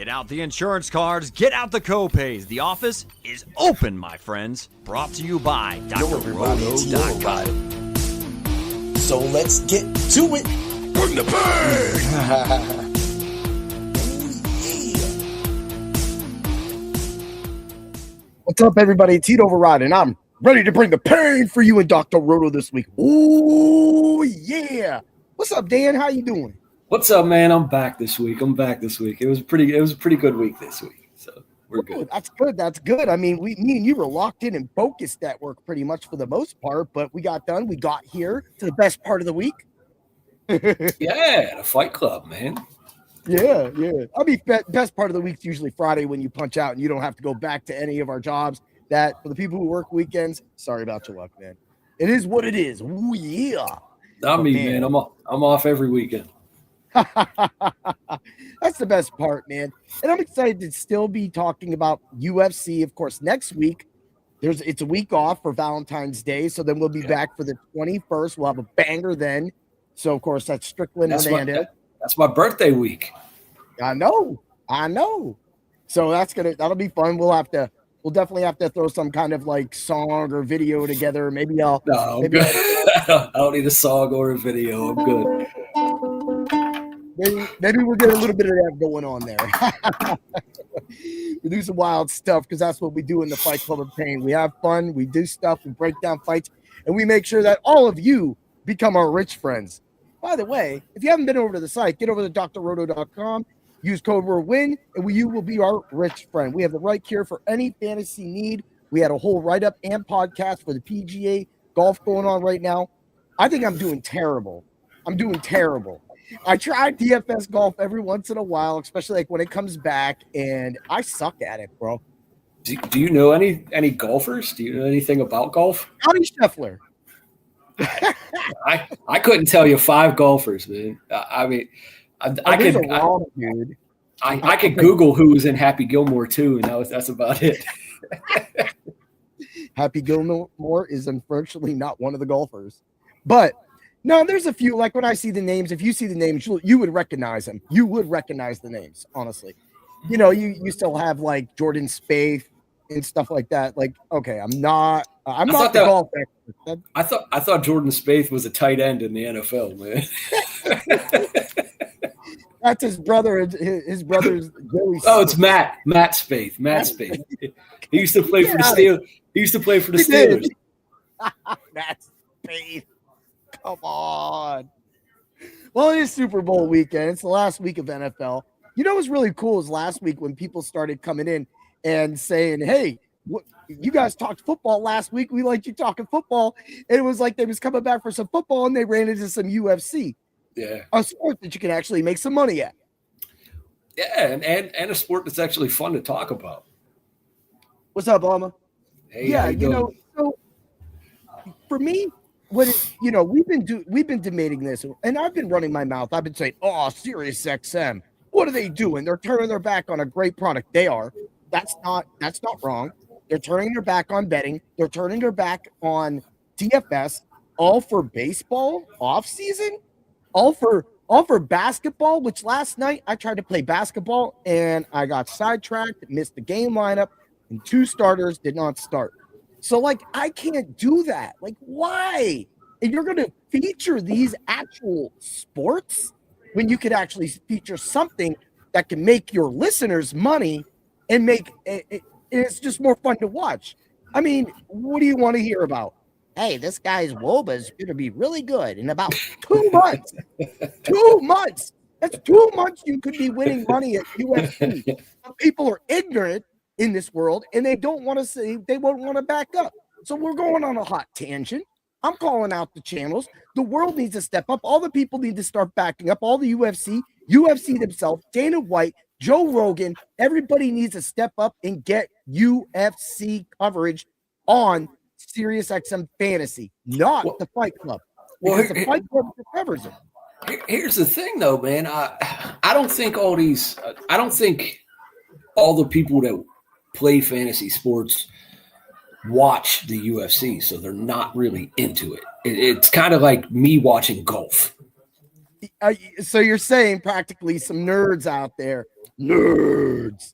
Get out the insurance cards, get out the co-pays. The office is open, my friends. Brought to you by DrRoto.com. So let's get to it. Bring the pain! What's up, everybody? It's Heat Override, and I'm ready to bring the pain for you and Dr. Roto this week. Ooh, yeah. What's up, Dan? How you doing? What's up, man? I'm back this week. It was a pretty good week this week. So we're good. That's good. I mean, me and you were locked in and focused at work pretty much for the most part, but we got done. We got here to the best part of the week. Yeah, the Fight Club, man. Yeah. I mean, best part of the week's usually Friday when you punch out and you don't have to go back to any of our jobs. That for the people who work weekends, sorry about your luck, man. It is what it is. Ooh, yeah. Not me, man. I'm off every weekend. That's the best part, man. And I'm excited to still be talking about UFC. Of course, next week it's a week off for Valentine's Day, so then we'll be back for the 21st. We'll have a banger then. So of course that's Strickland Hernandez. That's my birthday week. I know. So that'll be fun. We'll definitely have to throw some kind of like song or video together. Maybe I'm good. I don't need a song or a video. I'm good. Maybe we'll get a little bit of that going on there. We do some wild stuff because that's what we do in the Fight Club of Pain. We have fun, we do stuff, we break down fights, and we make sure that all of you become our rich friends. By the way, if you haven't been over to the site, get over to drroto.com, use code WIN, and you will be our rich friend. We have the right cure for any fantasy need. We had a whole write-up and podcast for the PGA golf going on right now. I think I'm doing terrible. I try DFS golf every once in a while, especially like when it comes back, and I suck at it, bro. Do you know any golfers? Do you know anything about golf? Scotty Scheffler. I couldn't tell you 5 golfers, man. I mean, I could Google who was in Happy Gilmore too, and that's about it. Happy Gilmore is unfortunately not one of the golfers, but no, there's a few. Like when I see the names, if you see the names, you would recognize them. You would recognize the names, honestly. You know, you still have like Jordan Spieth and stuff like that. Like, okay, I'm not the golf expert. I thought Jordan Spieth was a tight end in the NFL, man. That's his brother. His brother's Joey. Oh, it's Matt Spieth. He used to play for the Steelers. He used to play for the Steelers. Matt Spieth. Come on. Well, it is Super Bowl weekend. It's the last week of NFL. You know what's really cool is last week when people started coming in and saying, hey, you guys talked football last week. We liked you talking football. And it was like they was coming back for some football and they ran into some UFC. Yeah. A sport that you can actually make some money at. Yeah, and a sport that's actually fun to talk about. What's up, Alma? Hey, yeah, so for me, we've been debating this, and I've been running my mouth. I've been saying, "Oh, Sirius XM, what are they doing? They're turning their back on a great product." They are. That's not wrong. They're turning their back on betting. They're turning their back on DFS, all for baseball off season, all for basketball. Which last night I tried to play basketball and I got sidetracked, missed the game lineup, and 2 starters did not start. So, like, I can't do that. Like, why? And you're going to feature these actual sports when you could actually feature something that can make your listeners money and make it, it's just more fun to watch. I mean, what do you want to hear about? Hey, this guy's WOBA is going to be really good in about 2 months. 2 months. That's 2 months you could be winning money at UFC. People are ignorant in this world, and they don't want to say, they won't want to back up. So we're going on a hot tangent. I'm calling out the channels. The world needs to step up. All the people need to start backing up. All the UFC themselves, Dana White, Joe Rogan, everybody needs to step up and get UFC coverage on SiriusXM Fantasy, not the Fight Club. Because the Fight Club covers it. Here's the thing, though, man. I don't think all the people that play fantasy sports watch the UFC, so they're not really into it. It's kind of like me watching golf. So you're saying practically some nerds out there, nerds.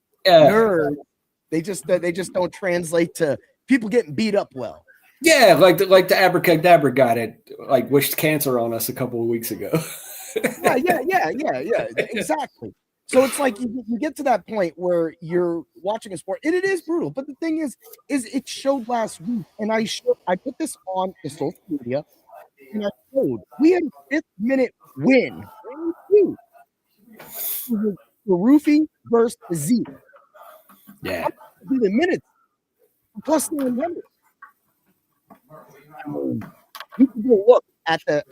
They just don't translate to people getting beat up well. Yeah, like the abracadabra guy that like wished cancer on us a couple of weeks ago. yeah, exactly. So it's like you get to that point where you're watching a sport, and it is brutal. But the thing is it showed last week, and I put this on the social media, and I showed we had a 5th-minute win. Rufy versus Zeke. Yeah. The minutes plus 900. You can go look at the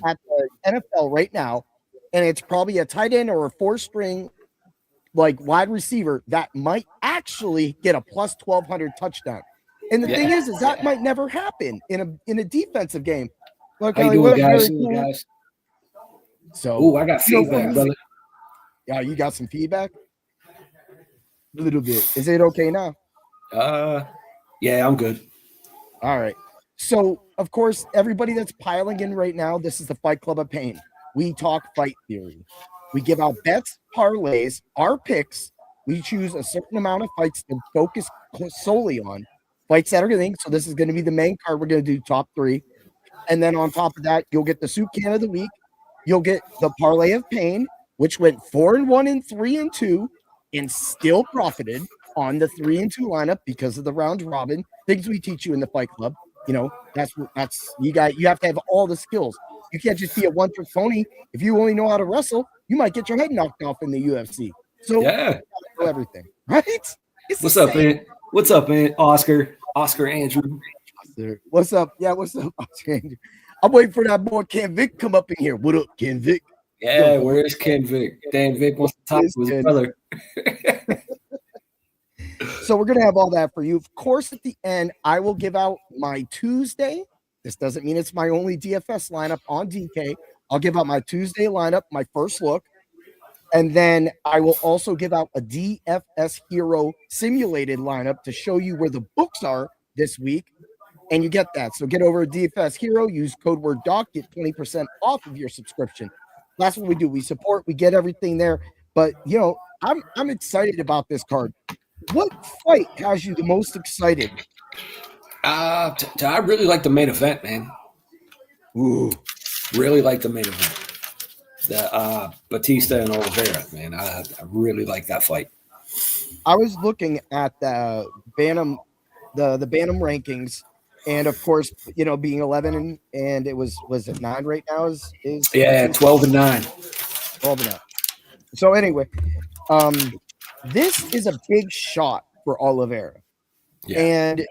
NFL right now, and it's probably a tight end or a 4-string like wide receiver that might actually get a plus 1,200 touchdown. And the thing is that might never happen in a defensive game. Look, how you doing, guys? So, I got feedback, brother. Yeah, you got some feedback? A little bit. Is it okay now? Yeah, I'm good. All right. So, of course, everybody that's piling in right now, this is the Fight Club of Pain. We talk fight theory. We give out bets, parlays, our picks. We choose a certain amount of fights to focus solely on fights that are going to. So this is going to be the main card. We're going to do top 3. And then on top of that, you'll get the Soup Can of the Week. You'll get the Parlay of Pain, which went 4-1 and 3-2 and still profited on the 3-2 lineup because of the round robin things we teach you in the Fight Club. You know, that's you have to have all the skills. You can't just be a one-trick pony. If you only know how to wrestle, you might get your head knocked off in the UFC. So yeah, know everything, right? What's up, man? What's up, man? Oscar Andrew. What's up? Yeah, what's up, Oscar Andrew? I'm waiting for that boy Ken Vick come up in here. What up, Ken Vick? Yeah, where's Ken Vick? Dan Vick wants to talk to his brother. So we're going to have all that for you. Of course, at the end, I will give out my Tuesday. This doesn't mean it's my only DFS lineup on DK. I'll give out my Tuesday lineup, my first look. And then I will also give out a DFS Hero simulated lineup to show you where the books are this week. And you get that. So get over to DFS Hero, use code word DOC, get 20% off of your subscription. That's what we do. We support, we get everything there. But, you know, I'm excited about this card. What fight has you the most excited? I really like the main event, man. Ooh, really like the main event. The Bautista and Oliveira, man. I really like that fight. I was looking at the Bantam, the Bantam rankings, and of course, you know, being 11 and it was it 9 right now? Is 12 and 9. 12 and 9. So anyway, this is a big shot for Oliveira. Yeah. And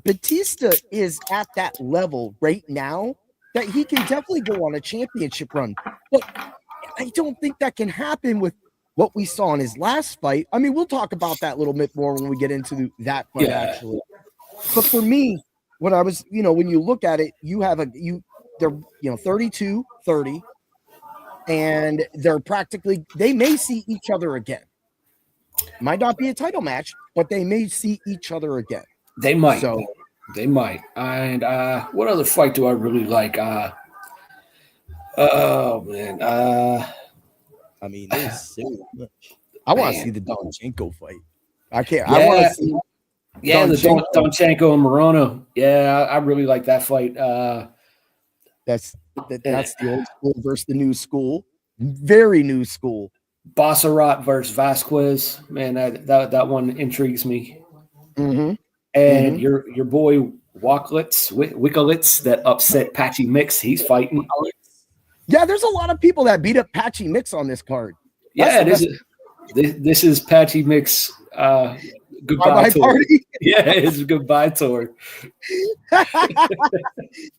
Bautista is at that level right now that he can definitely go on a championship run. But I don't think that can happen with what we saw in his last fight. I mean, we'll talk about that a little bit more when we get into that fight, actually. But for me, when I was, you know, when you look at it, they're 32, 30, and they're practically, they may see each other again. Might not be a title match, but they may see each other again. They might. They might. And what other fight do I really like? Oh man. I mean, there's so much. I want to see the Donchenko fight. I can't. Yeah. I want to see. Yeah, the Donchenko and Morono. Yeah, I really like that fight. That's the old school versus the new school. Very new school. Bassarat versus Vasquez. Man, that one intrigues me. Mm-hmm. And your boy Wicklitz that upset Patchy Mix. He's fighting. Yeah, there's a lot of people that beat up Patchy Mix on this card. This is Patchy Mix goodbye tour. Party. Yeah, it's a goodbye tour.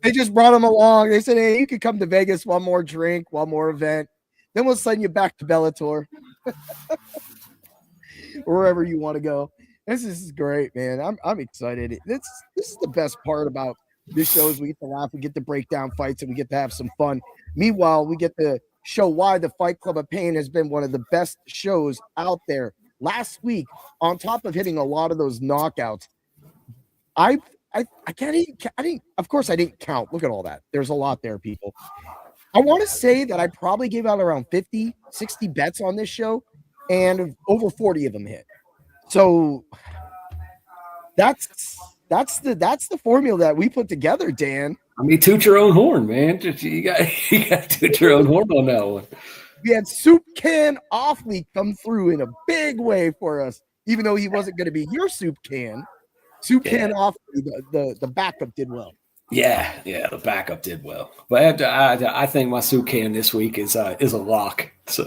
They just brought him along. They said, hey, you could come to Vegas, one more drink, one more event. Then we'll send you back to Bellator. Wherever you want to go. This is great, man. I'm excited. This is the best part about this show is we get to laugh, we get to break down fights, and we get to have some fun. Meanwhile, we get to show why the Fight Club of Pain has been one of the best shows out there. Last week, on top of hitting a lot of those knockouts, I didn't, of course I didn't count. Look at all that. There's a lot there, people. I want to say that I probably gave out around 50, 60 bets on this show, and over 40 of them hit. So that's the formula that we put together, Dan. I mean, toot your own horn, man. You got to toot your own horn on that one. We had Soup Can Offley come through in a big way for us, even though he wasn't going to be your Soup Can. Soup Can Offley, the backup did well. Yeah, the backup did well. But I think my Soup Can this week is a lock. So,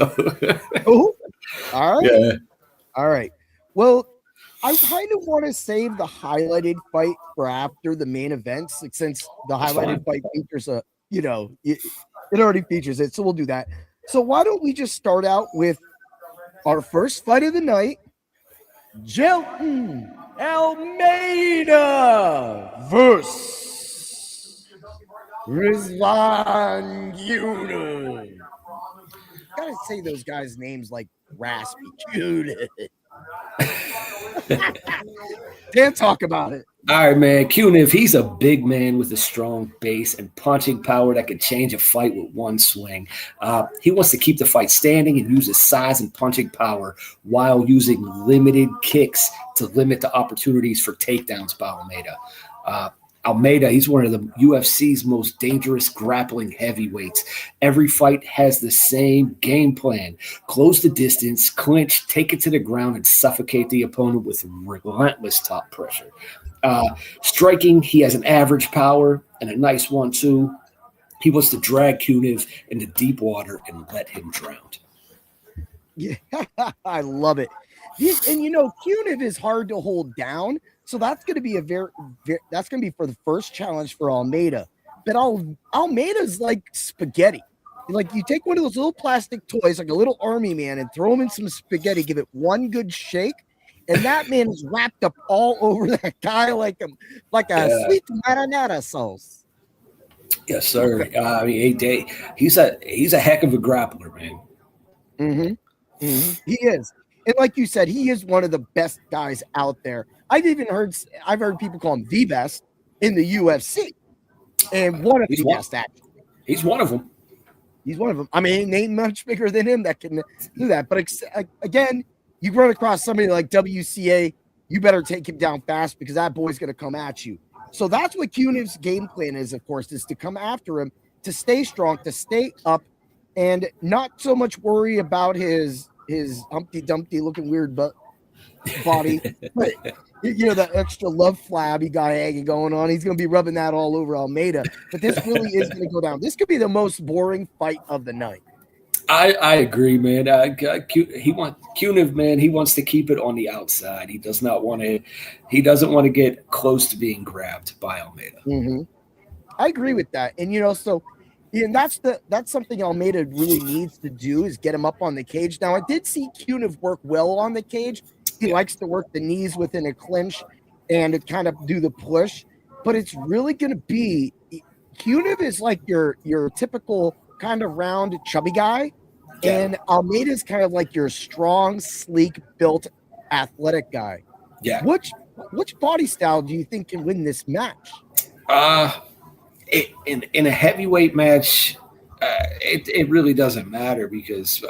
oh, all right, yeah, all right. Well, I kind of want to save the highlighted fight for after the main events, since the highlighted fight features it already features it, so we'll do that. So why don't we just start out with our first fight of the night, Jelton Almeida versus Rizvan Yunus. Gotta say those guys' names like raspy. Yunus. Can't talk about it. All right, man. Cuniv, he's a big man with a strong base and punching power that can change a fight with one swing. He wants to keep the fight standing and use his size and punching power while using limited kicks to limit the opportunities for takedowns by Almeida. Almeida, he's one of the UFC's most dangerous grappling heavyweights. Every fight has the same game plan. Close the distance, clinch, take it to the ground, and suffocate the opponent with relentless top pressure. Striking, he has an average power and a nice 1-2. He wants to drag Cuniv into deep water and let him drown. Yeah, I love it. And Cuniv is hard to hold down. So that's going to be that's going to be for the first challenge for Almeida. But Almeida's like spaghetti. Like you take one of those little plastic toys, like a little army man, and throw him in some spaghetti, give it one good shake, and that man is wrapped up all over that guy like a sweet marinara sauce. Yes, sir. I mean, he's a heck of a grappler, man. Mm-hmm. He is. And like you said, he is one of the best guys out there. I've heard people call him the best in the UFC, and one of the best actually. He's one of them. He's one of them. I mean, ain't much bigger than him that can do that. But again, you run across somebody like WCA, you better take him down fast because that boy's going to come at you. So that's what Cuniv's game plan is, of course, is to come after him, to stay strong, to stay up, and not so much worry about his Humpty Dumpty looking weird body. But that extra love flab he got hanging going on. He's going to be rubbing that all over Almeida. But this really is going to go down. This could be the most boring fight of the night. I agree, man. Cuniv, man. He wants to keep it on the outside. He does not want to. He doesn't want to get close to being grabbed by Almeida. Mm-hmm. I agree with that, and that's something Almeida really needs to do is get him up on the cage. Now, I did see Cuniv work well on the cage. He likes to work the knees within a clinch and to kind of do the push, but it's really going to be Cuniv is like your typical kind of round, chubby guy, and Almeida's kind of like your strong, sleek, built, athletic guy. Yeah. Which body style do you think can win this match? In a heavyweight match, it really doesn't matter because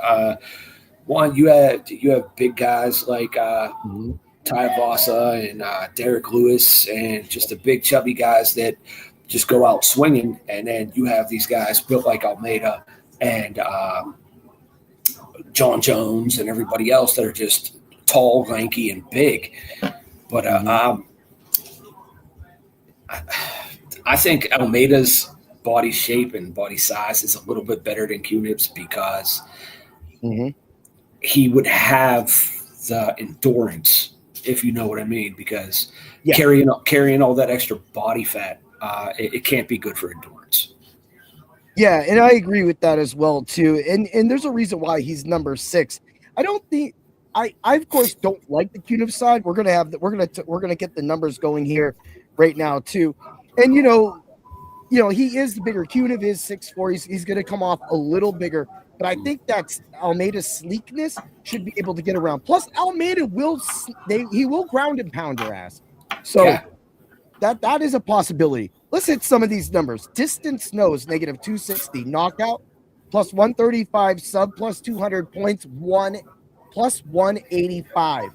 one, you have big guys like Tuivasa and Derek Lewis, and just the big chubby guys that just go out swinging, and then you have these guys built like Almeida and John Jones and everybody else that are just tall, lanky, and big. But I think Almeida's body shape and body size is a little bit better than Cuniv's because he would have the endurance, if you know what I mean, because carrying all that extra body fat, it can't be good for endurance. Yeah, and I agree with that as well too. And there's a reason why he's number 6. I don't think I of course don't like the Cuniv side. We're gonna get the numbers going here right now too. And he is the bigger. Cuniv is 6'4". He's going to come off a little bigger, but I think that's Almeida's sleekness should be able to get around. Plus, Almeida will ground and pound your ass. So that is a possibility. Let's hit some of these numbers. Distance nose, -260. Knockout, plus 135, sub plus 200 points, plus 185.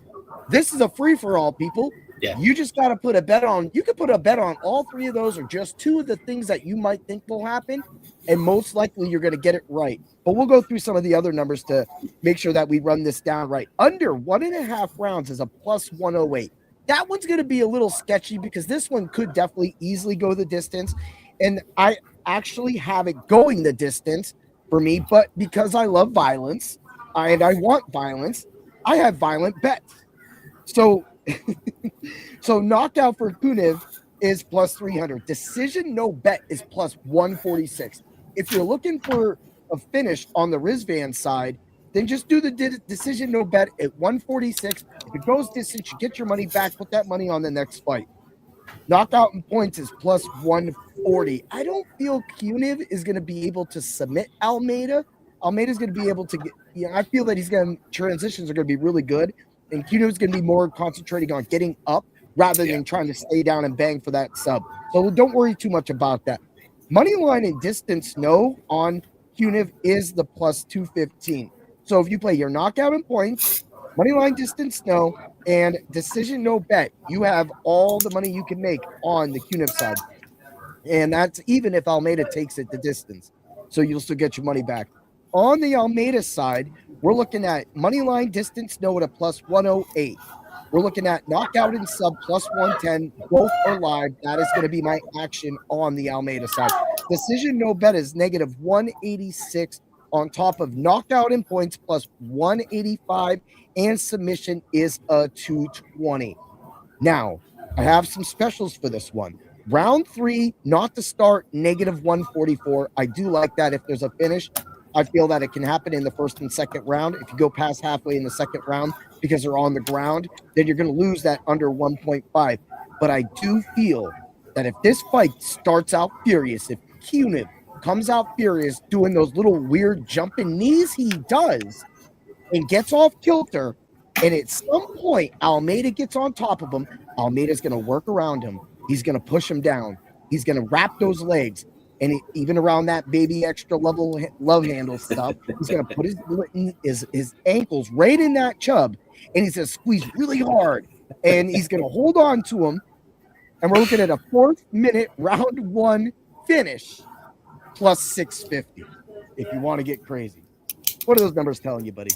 This is a free for all, people. Yeah. You just got to put a bet on. You could put a bet on all three of those, or just two of the things that you might think will happen, and most likely you're going to get it right. But we'll go through some of the other numbers to make sure that we run this down right. Under 1.5 rounds is a plus 108. That one's going to be a little sketchy because this one could definitely easily go the distance, and I actually have it going the distance for me. But because I love violence and I want violence, I have violent bets. So. So knockout for Kunev is plus 300. Decision no bet is plus 146. If you're looking for a finish on the Rizvan side, then just do the decision no bet at 146. If it goes distance, you get your money back. Put that money on the next fight. Knockout in points is plus 140. I don't feel Kunev is going to be able to submit Almeida. Almeida's going to be able to get, I feel that transitions are going to be really good. And Kunev's going to be more concentrating on getting up rather than trying to stay down and bang for that sub. So don't worry too much about that. Money line and distance no on Kunev is the plus 215. So if you play your knockout and points, money line distance no, and decision no bet, you have all the money you can make on the Kunev side. And that's even if Almeida takes it the distance. So you'll still get your money back. On the Almeida side, we're looking at money line distance no at a plus 108. We're looking at knockout and sub plus 110. Both are live. That is going to be my action on the Almeida side. Decision no bet is negative 186 on top of knockout and points plus 185, and submission is a 220. Now, I have some specials for this one. Round 3, not to start, negative 144. I do like that if there's a finish. I feel that it can happen in the first and second round. If you go past halfway in the second round because they're on the ground, then you're going to lose that under 1.5. But I do feel that if this fight starts out furious, if Kunev comes out furious doing those little weird jumping knees he does and gets off kilter, and at some point Almeida gets on top of him, Almeida's going to work around him. He's going to push him down. He's going to wrap those legs. And even around that baby extra level love handle stuff, he's going to put his ankles right in that chub, and he's going to squeeze really hard, and he's going to hold on to him. And we're looking at a 4th minute round 1 finish plus 650 if you want to get crazy. What are those numbers telling you, buddy?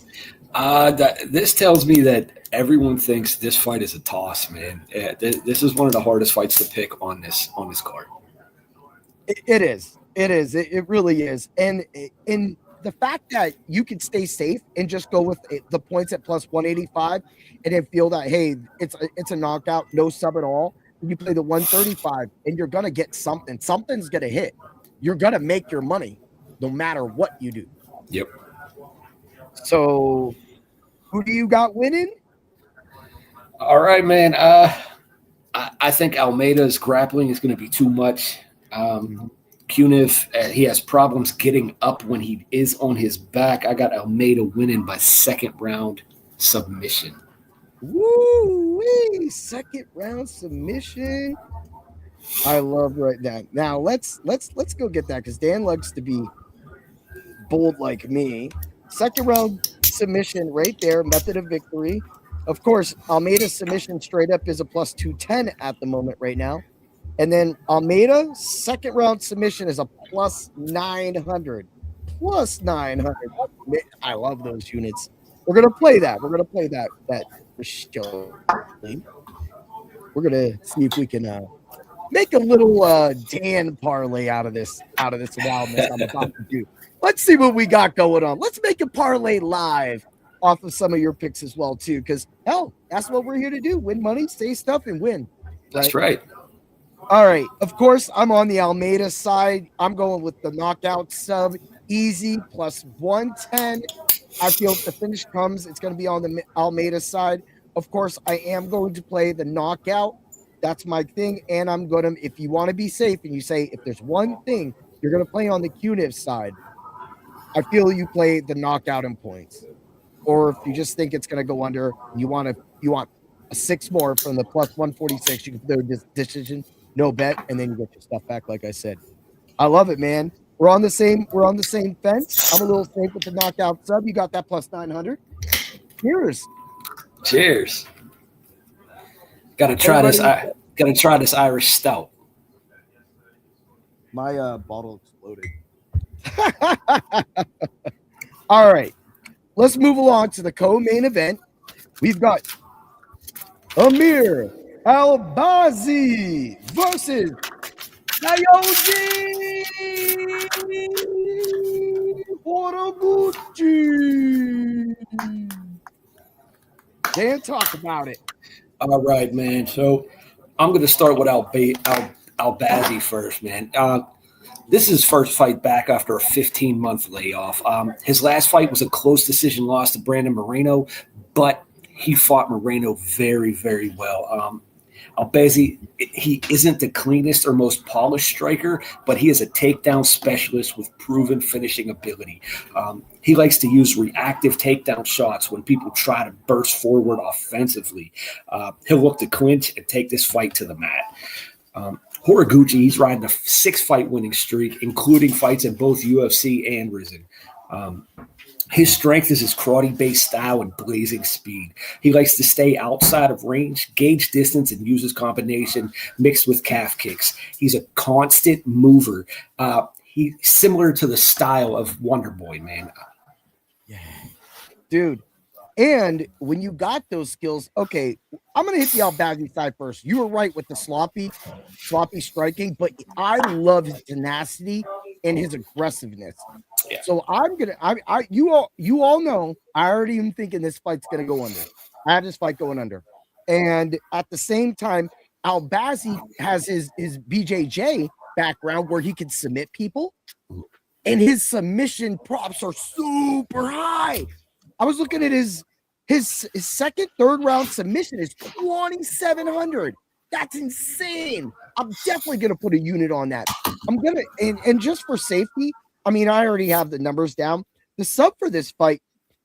This tells me that everyone thinks this fight is a toss, man. This is one of the hardest fights to pick on this card. It is. It really is. And in the fact that you can stay safe and just go with the points at plus 185 and then feel that, hey, it's a knockout, no sub at all. You play the 135 and you're going to get something. Something's going to hit. You're going to make your money no matter what you do. Yep. So who do you got winning? All right, man. I think Almeida's grappling is going to be too much. Kunev, he has problems getting up when he is on his back. I got Almeida winning by 2nd round submission. Woo-wee! 2nd round submission. I love right that. Now let's go get that because Dan likes to be bold like me. 2nd round submission right there. Method of victory. Of course, Almeida's submission straight up is a plus 210 at the moment right now. And then Almeida, 2nd round submission is a plus 900. Plus 900. I love those units. We're going to play that. We're going to play that for sure. We're going to see if we can make a little Dan parlay out of this wildness I'm about to do. Let's see what we got going on. Let's make a parlay live off of some of your picks as well, too, because, hell, that's what we're here to do. Win money, say stuff, and win. That's right. All right. Of course, I'm on the Almeida side. I'm going with the knockout sub. Easy plus 110. I feel if the finish comes, it's going to be on the Almeida side. Of course, I am going to play the knockout. That's my thing. And I'm going to, if you want to be safe and you say, if there's one thing you're going to play on the Kunev side, I feel you play the knockout in points. Or if you just think it's going to go under, you want a 6 more from the plus 146, you can do this decision. No bet, and then you get your stuff back, like I said. I love it, man. We're on the same fence. I'm a little safe with the knockout sub. You got that plus 900. Cheers. Gotta try this Irish stout. My bottle exploded. All right. Let's move along to the co-main event. We've got Amir Albazi versus Nayoji Horiguchi. Dan, talk about it. All right, man. So I'm going to start with Albazi first, man. This is his first fight back after a 15-month layoff. His last fight was a close decision loss to Brandon Moreno, but he fought Moreno very, very well. Albazi, he isn't the cleanest or most polished striker, but he is a takedown specialist with proven finishing ability. He likes to use reactive takedown shots when people try to burst forward offensively. He'll look to clinch and take this fight to the mat. Horiguchi, he's riding a 6-fight winning streak, including fights in both UFC and Rizin. His strength is his karate-based style and blazing speed. He likes to stay outside of range, gauge distance, and use his combination mixed with calf kicks. He's a constant mover. He's similar to the style of Wonder Boy, man. Yeah. Dude. And when you got those skills, okay, I'm going to hit the Albazi side first. You were right with the sloppy striking, but I love his tenacity and his aggressiveness. Yeah. So you all know, I already am thinking this fight's going to go under. I have this fight going under. And at the same time, Albazi has his BJJ background where he can submit people, and his submission props are super high. I was looking at his second, third round submission is 2,700. That's insane. I'm definitely going to put a unit on that. I'm going to, and just for safety, I mean, I already have the numbers down. The sub for this fight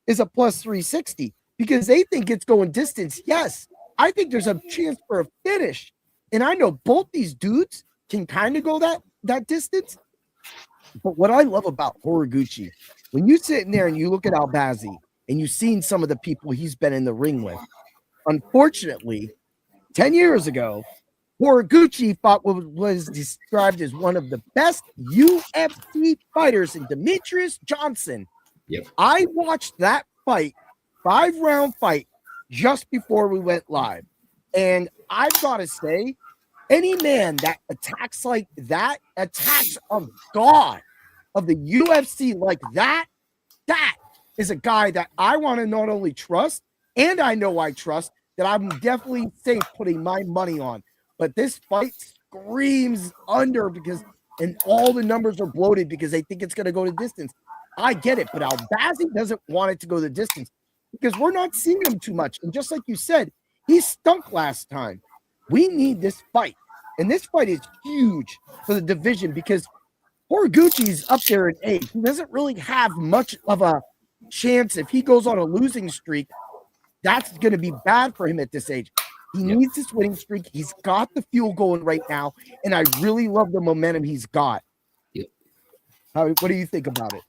is a plus 360 because they think it's going distance. Yes, I think there's a chance for a finish. And I know both these dudes can kind of go that distance. But what I love about Horiguchi, when you sit in there and you look at Albazi, and you've seen some of the people he's been in the ring with. Unfortunately, 10 years ago, Horiguchi fought what was described as one of the best UFC fighters in Demetrius Johnson. Yep. I watched that fight, 5-round fight, just before we went live. And I've got to say, any man that attacks like that, attacks a god of the UFC like that is a guy that I want to not only trust, and I know I trust, that I'm definitely safe putting my money on. But this fight screams under and all the numbers are bloated because they think it's going to go to distance. I get it, but Albazi doesn't want it to go the distance because we're not seeing him too much. And just like you said, he stunk last time. We need this fight. And this fight is huge for the division because Horiguchi's up there in age. He doesn't really have much of a chance. If he goes on a losing streak, that's going to be bad for him at this age. He needs this winning streak. He's got the fuel going right now, and I really love the momentum he's got. Yep. What do you think about it?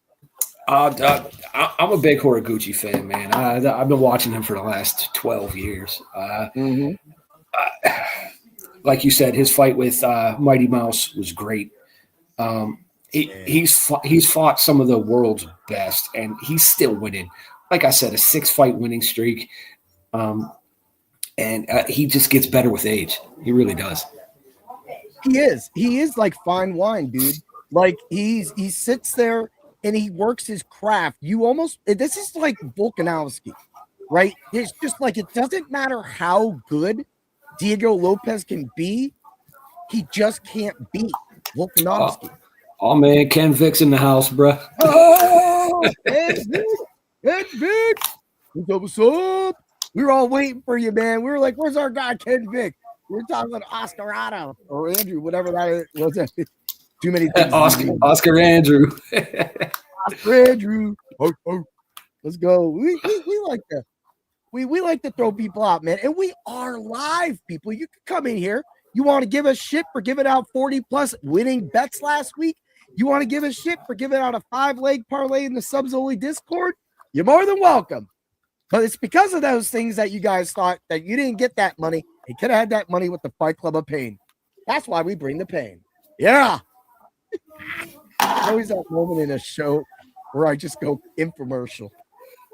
I'm a big Horiguchi fan, man. I've been watching him for the last 12 years. Like you said, his fight with Mighty Mouse was great. He's fought some of the world's best, and he's still winning. Like I said, a 6-fight winning streak, and he just gets better with age. He really does. He is like fine wine, dude. Like he sits there and he works his craft. This is like Volkanovski, right? It's just like it doesn't matter how good Diego Lopez can be, he just can't beat Volkanovski. Oh man, Ken Vick's in the house, bro. Oh, Ken Vick. What's up? We were all waiting for you, man. We were like, where's our guy, Ken Vick? We were talking about Oscar Otto or Andrew, whatever that is. What's that? Too many things. Oscar Andrew. Oscar Andrew. Oh. Let's go. We like to throw people out, man. And we are live, people. You can come in here. You want to give us shit for giving out 40 plus winning bets last week? You want to give a shit for giving out a 5-leg parlay in the subs only Discord? You're more than welcome. But it's because of those things that you guys thought that you didn't get that money. You could have had that money with the Fight Club of Pain. That's why we bring the pain. Yeah. Always that moment in a show where I just go infomercial.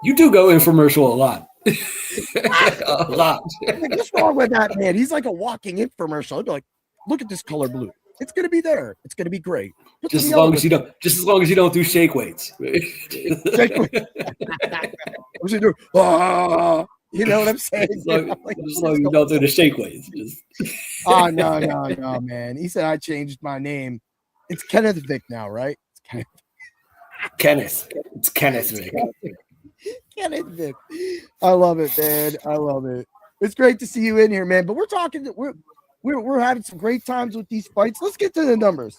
You do go infomercial a lot. A lot. Like, what's wrong with that man? He's like a walking infomercial. I'd be like, look at this color blue. It's gonna be there. It's gonna be great. Just as long as you don't do shake weights. You know what I'm saying? As long as you don't do the shake weights. Oh no, man. He said I changed my name. It's Kenneth Vick now, right? It's Kenneth. It's Kenneth Vick. Kenneth Vick. I love it, man. I love it. It's great to see you in here, man. But we're having some great times with these fights. Let's get to the numbers.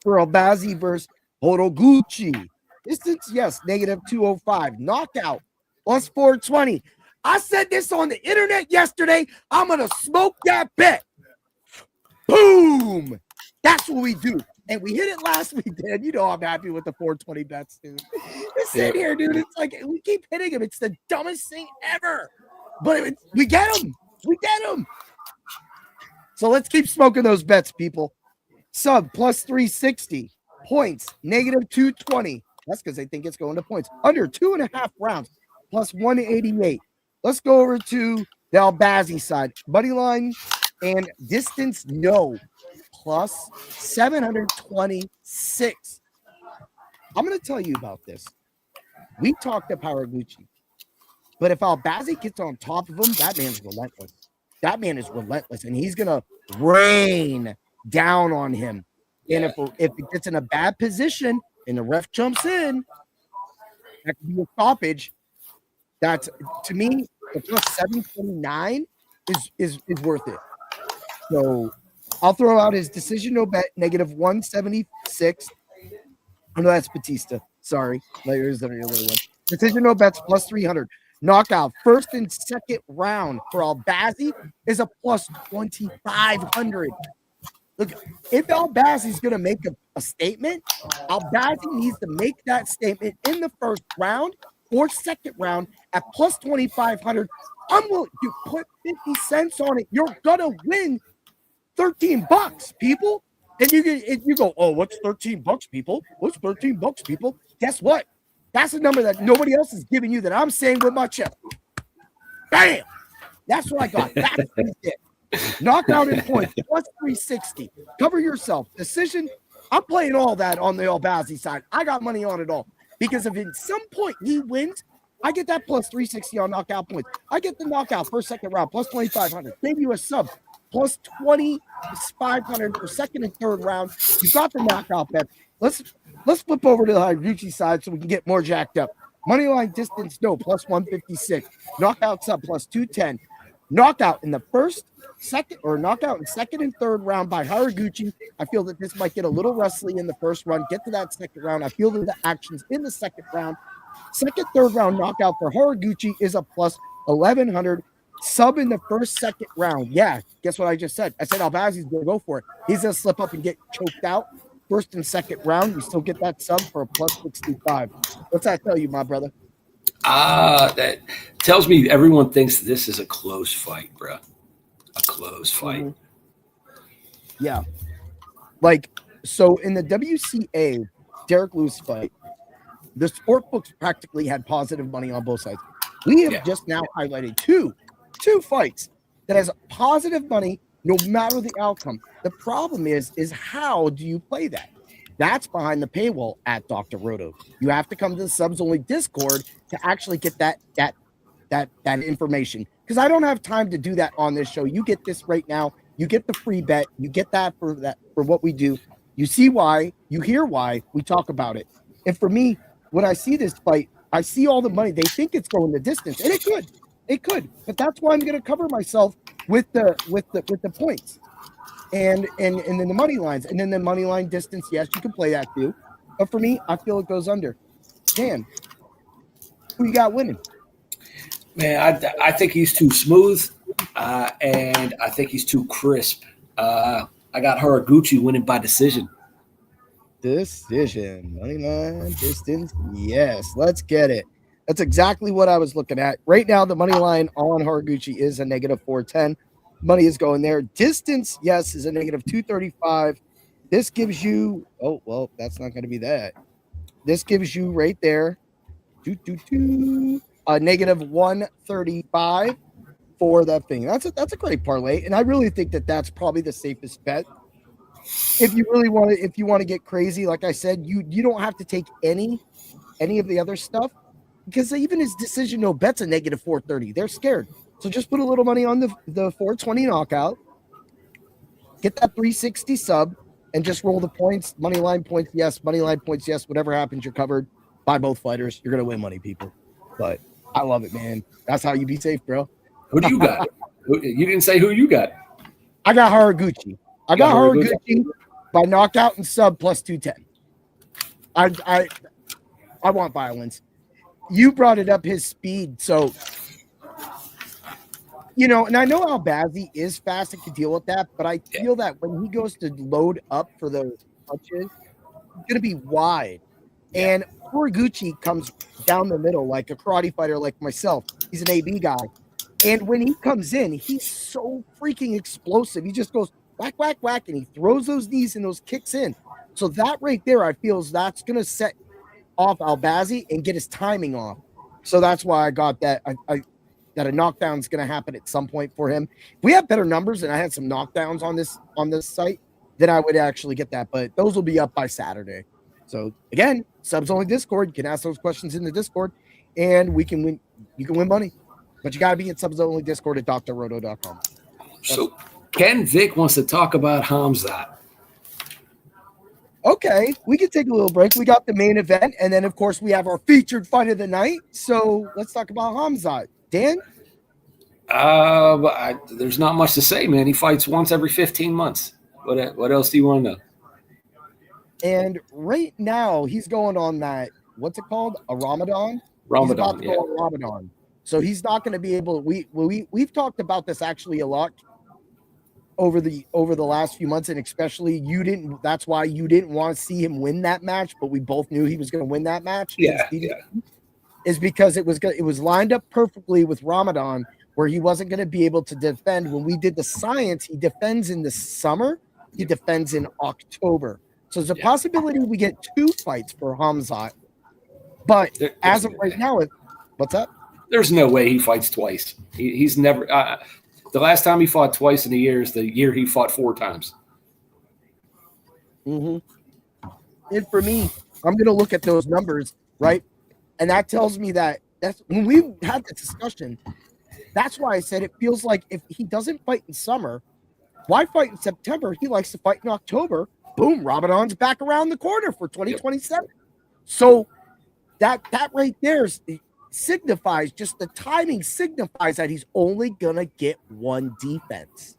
For Albazi versus Horoguchi. Distance, yes, -205. Knockout, +420. I said this on the internet yesterday. I'm going to smoke that bet. Boom. That's what we do. And we hit it last week, Dan. You know I'm happy with the 420 bets, dude. It's in here, dude. It's like we keep hitting them. It's the dumbest thing ever. But we get them. We get them. So let's keep smoking those bets, people. Sub +360. Points, -220. That's because they think it's going to points. Under 2.5 rounds, +188. Let's go over to the Albazi side. Money line and distance, no. +726. I'm going to tell you about this. We talked to Horoguchi. But if Albazi gets on top of him, that man's relentless. That man is relentless, and he's going to rain down on him. And if it gets in a bad position and the ref jumps in, that could be a stoppage. That's, to me, the +729 is worth it. So I'll throw out his decision no bet, -176. Oh, no, that's Bautista. Sorry. There's the other one. Decision no bets, +300. Knockout, first and second round for Albazi is a +2,500. Look, if Albazi's going to make a statement, Albazi needs to make that statement in the first round or second round at +2,500. I'm willing to put 50 cents on it. You're going to win $13, people. And you go, oh, what's $13, people? What's $13, people? Guess what? That's a number that nobody else is giving you that I'm saying with my chest. Bam! That's what I got. That's it. Knockout in points, +360. Cover yourself. Decision, I'm playing all that on the Albazi side. I got money on it all. Because if at some point he wins, I get that +360 on knockout points. I get the knockout first, second round, +2,500. Maybe you a sub, +2,500 for second and third round. You got the knockout bet. Let's flip over to the Horoguchi side so we can get more jacked up. Money line distance, no, +156. Knockout sub, +210. Knockout in the first, second, or knockout in second and third round by Horoguchi. I feel that this might get a little wrestly in the first round. Get to that second round. I feel that the actions in the second round. Second, third round knockout for Horoguchi is a +1,100. Sub in the first, second round. Yeah, guess what I just said? I said Albazi's going to go for it. He's going to slip up and get choked out. First and second round, you still get that sub for a +65. What's that tell you, my brother? That tells me everyone thinks this is a close fight, bro. A close fight. Mm-hmm. Yeah. Like, so in the WCA Derek Lewis fight, the sport books practically had positive money on both sides. We have just now highlighted two fights that has positive money no matter the outcome. The problem is how do you play that? That's behind the paywall at Dr. Roto. You have to come to the subs only Discord to actually get that information. Because I don't have time to do that on this show. You get this right now. You get the free bet. You get that for what we do. You see why. You hear why. We talk about it. And for me, when I see this fight, I see all the money. They think it's going the distance, and it could. It could. But that's why I'm going to cover myself with the points. And then the money lines, and then the money line distance. Yes, you can play that too, but for me, I feel it goes under. Dan, who you got winning? Man, I think he's too smooth, and I think he's too crisp. I got Horoguchi winning by decision. decision. Moneyline distance. Yes, let's get it. That's exactly what I was looking at. Right now, the money line on Haraguchi is a negative 410. Money is going there. Distance, yes, is a negative 235. This gives you, oh, well, that's not going to be that. This gives you right there a negative 135 for that thing. That's a great parlay, and I really think that that's probably the safest bet. If you really want to, if you want to get crazy, like I said, you don't have to take any of the other stuff because even his decision no bet's a negative 430. They're scared, so just put a little money on the 420 knockout, get that 360 sub, and just roll the points. Money line points, yes. Money line points, yes. Whatever happens, you're covered by both fighters. You're gonna win money, people. But I love it, man. That's how you be safe, bro. Who do you got? You didn't say who you got. I got Haraguchi. I got Haraguchi by knockout and sub plus 210. I want violence. You brought it up, his speed. So, you know, and I know Albazi is fast and can deal with that, but I feel that when he goes to load up for those punches, he's going to be wide. And Haraguchi comes down the middle like a karate fighter like myself. He's an AB guy. And when he comes in, he's so freaking explosive. He just goes whack, whack, whack, and he throws those knees and those kicks in. So that right there, I feel that's going to set off Albazi and get his timing off. So that's why I got that. That a knockdown is going to happen at some point for him. If we have better numbers, and I had some knockdowns on this site, then I would actually get that. But those will be up by Saturday. So again, subs only Discord. You can ask those questions in the Discord, and we can win. You can win money, but you got to be in subs only Discord at drroto.com. So Ken Vick wants to talk about Hamzat. Okay, we can take a little break. We got the main event, and then of course we have our featured fight of the night. So let's talk about Hamzat. Dan? There's not much to say, man. He fights once every 15 months. What else do you want to know? And right now, he's going on that, what's it called? A Ramadan? Ramadan, he's about to go on Ramadan. So he's not going to be able to, we've talked about this actually a lot over the last few months, and especially that's why you didn't want to see him win that match, but we both knew he was going to win that match. Yeah. Is because it was lined up perfectly with Ramadan, where he wasn't going to be able to defend. When we did the science, he defends in the summer, he defends in October. So there's a possibility we get 2 fights for Hamzat. But as of right now, what's up? There's no way he fights twice. He's never. The last time he fought twice in a year is the year he fought 4 times. Mm-hmm. And for me, I'm going to look at those numbers, right? And that tells me that's when we had the discussion. That's why I said it feels like if he doesn't fight in summer, why fight in September? He likes to fight in October. Boom, Ramadan's back around the corner for 2027. Yep. So that right there signifies, just the timing signifies that he's only gonna get one defense.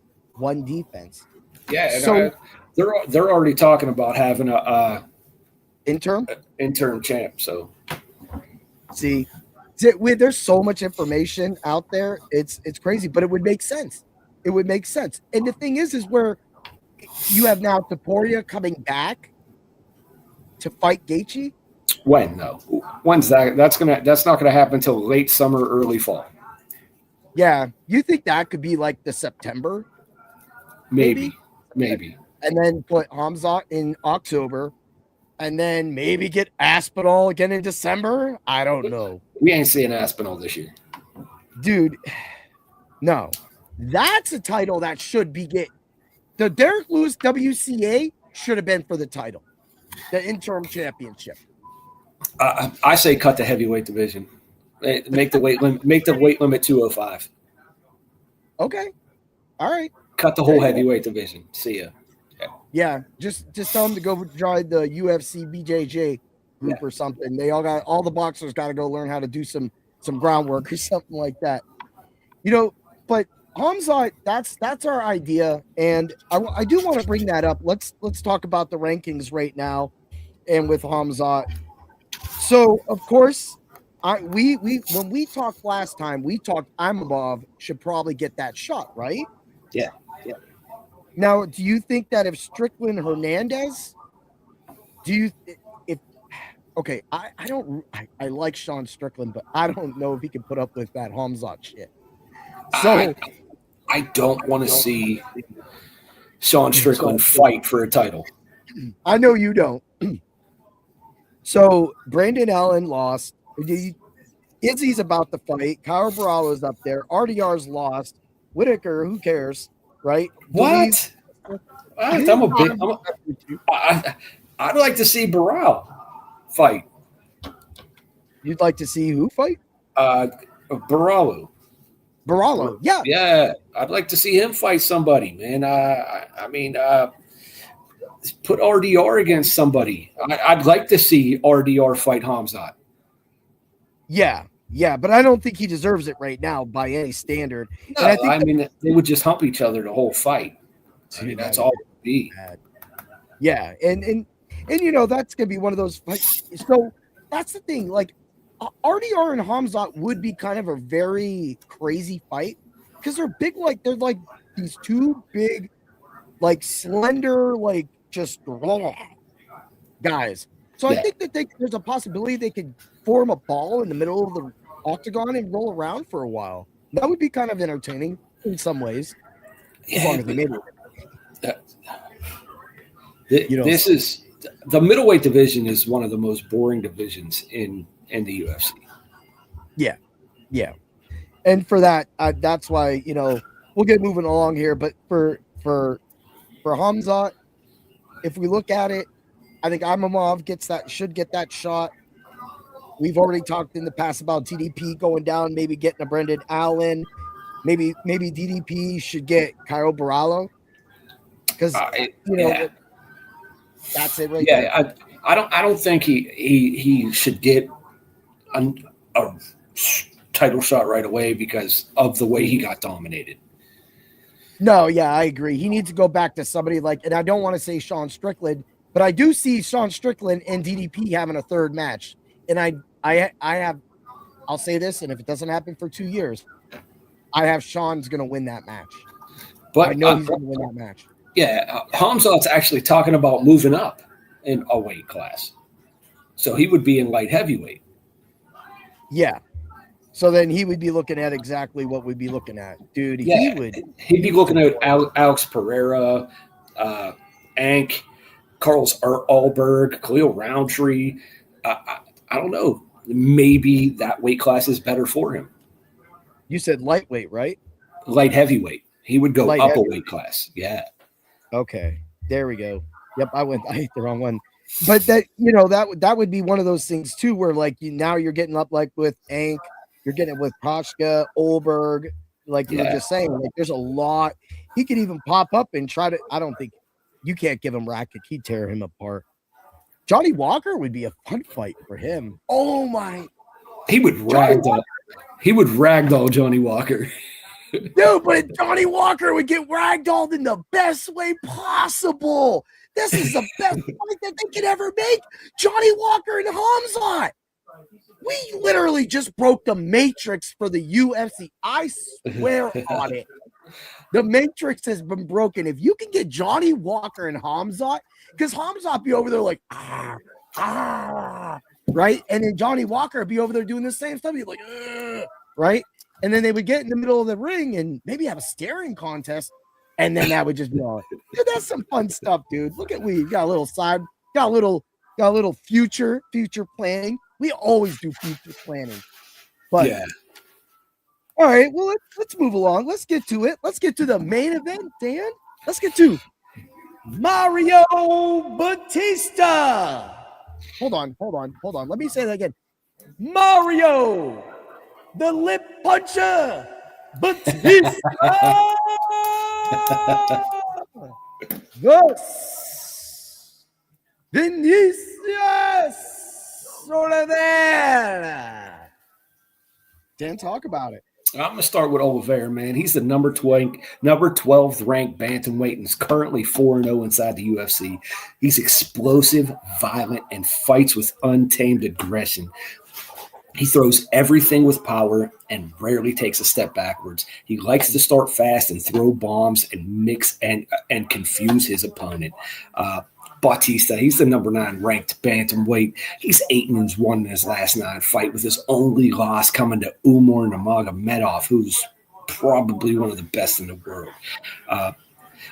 Yeah, and so they're already talking about having a interim champ. So see, there's so much information out there. It's crazy, but it would make sense. And the thing is where you have now Taporia coming back to fight Gaethje. When though? When's that? That's not gonna happen until late summer, early fall. Yeah, you think that could be like the September? Maybe. And then put Hamzat in October, and then maybe get Aspinall again in December. I don't know. We ain't seeing Aspinall this year, dude. No, that's a title that should be the Derek Lewis WCA should have been for the title, the interim championship. I say cut the heavyweight division. Make the weight limit. Make the weight limit 205. Okay, all right. Cut the whole heavyweight division. See ya. Yeah, just tell them to go join the UFC BJJ group or something. They all the boxers got to go learn how to do some groundwork or something like that. You know, but Hamzat, that's our idea, and I do want to bring that up. Let's talk about the rankings right now, and with Hamzat. So of course, we when we talked last time, we talked Imavov should probably get that shot, right? Yeah. Now, do you think that if Strickland Hernandez Do you if okay? I like Sean Strickland, but I don't know if he can put up with that Hamzat shit. So I don't want to see Sean Strickland fight for a title. I know you don't. So Brandon Allen lost. Izzy's about to fight. Kyle Baralo's up there. RDR's lost. Whitaker, who cares, right? What? I'd like to see Barral fight. You'd like to see who fight? Baralo. Baralo, yeah. Yeah, I'd like to see him fight somebody, man. Put RDR against somebody. I'd like to see RDR fight Hamzat. Yeah, but I don't think he deserves it right now by any standard. No, and they would just hump each other the whole fight. That's all it would be. Yeah, and that's gonna be one of those fights. So that's the thing. Like RDR and Hamzat would be kind of a very crazy fight because they're big. Like they're like these two big, like slender, like just raw guys. So I think that there's a possibility they could form a ball in the middle of the octagon and roll around for a while. That would be kind of entertaining in some ways, as long as they made it. This is the middleweight division is one of the most boring divisions in the UFC. Yeah, and for that, that's why we'll get moving along here. But for Hamzat, if we look at it, I think Imamov should get that shot. We've already talked in the past about DDP going down, maybe getting a Brendan Allen. Maybe DDP should get Kyle Baralo because that's it right there. Yeah, I don't think he should get a title shot right away because of the way he got dominated. No, yeah, I agree. He needs to go back to somebody and I don't want to say Sean Strickland, but I do see Sean Strickland and DDP having a third match. And I'll say this, and if it doesn't happen for 2 years, I have Sean's going to win that match. But I know he's going to win that match. Yeah, Hamzat's actually talking about moving up in a weight class. So he would be in light heavyweight. Yeah. So then he would be looking at exactly what we'd be looking at. Dude, he'd be looking at Alex Pereira, Ank, Carlos Alberg, Khalil Roundtree. I don't know. Maybe that weight class is better for him. You said lightweight, right? Light heavyweight. He would go up a weight class. Yeah. Okay. There we go. Yep. I hit the wrong one. But that would be one of those things too, where now you're getting up like with Ank, you're getting it with Pashka, Olberg, like you were just saying. Like there's a lot. He could even pop up and try to. I don't think you can't give him racket. He'd tear him apart. Johnny Walker would be a fun fight for him. Oh my! He would ragdoll. He would ragdoll Johnny Walker. Dude, but Johnny Walker would get ragdolled in the best way possible. This is the best fight that they could ever make. Johnny Walker and Hamzat. We literally just broke the matrix for the UFC. I swear on it. The matrix has been broken. If you can get Johnny Walker and Hamzat, because Hamzat be over there like, right? And then Johnny Walker would be over there doing the same stuff. He'd like, right? And then they would get in the middle of the ring and maybe have a staring contest. And then that would just be all. Dude, that's some fun stuff, dude. Look at we got a little side, got a little future planning. We always do future planning. But yeah. All right, well, let's move along. Let's get to it. Let's get to the main event, Dan. Let's get to Mario Bautista. Hold on. Let me say that again. Mario, the lip puncher, Bautista. Yes. Vinicius Oliveira. Dan, talk about it. I'm going to start with Oliveira, man. He's the number 12th ranked bantamweight and is currently 4-0 inside the UFC. He's explosive, violent, and fights with untamed aggression. He throws everything with power and rarely takes a step backwards. He likes to start fast and throw bombs and mix and confuse his opponent. Bautista, he's the number 9 ranked bantamweight. He's 8-1 in his last 9 fight, with his only loss coming to Umar Nurmagomedov, who's probably one of the best in the world.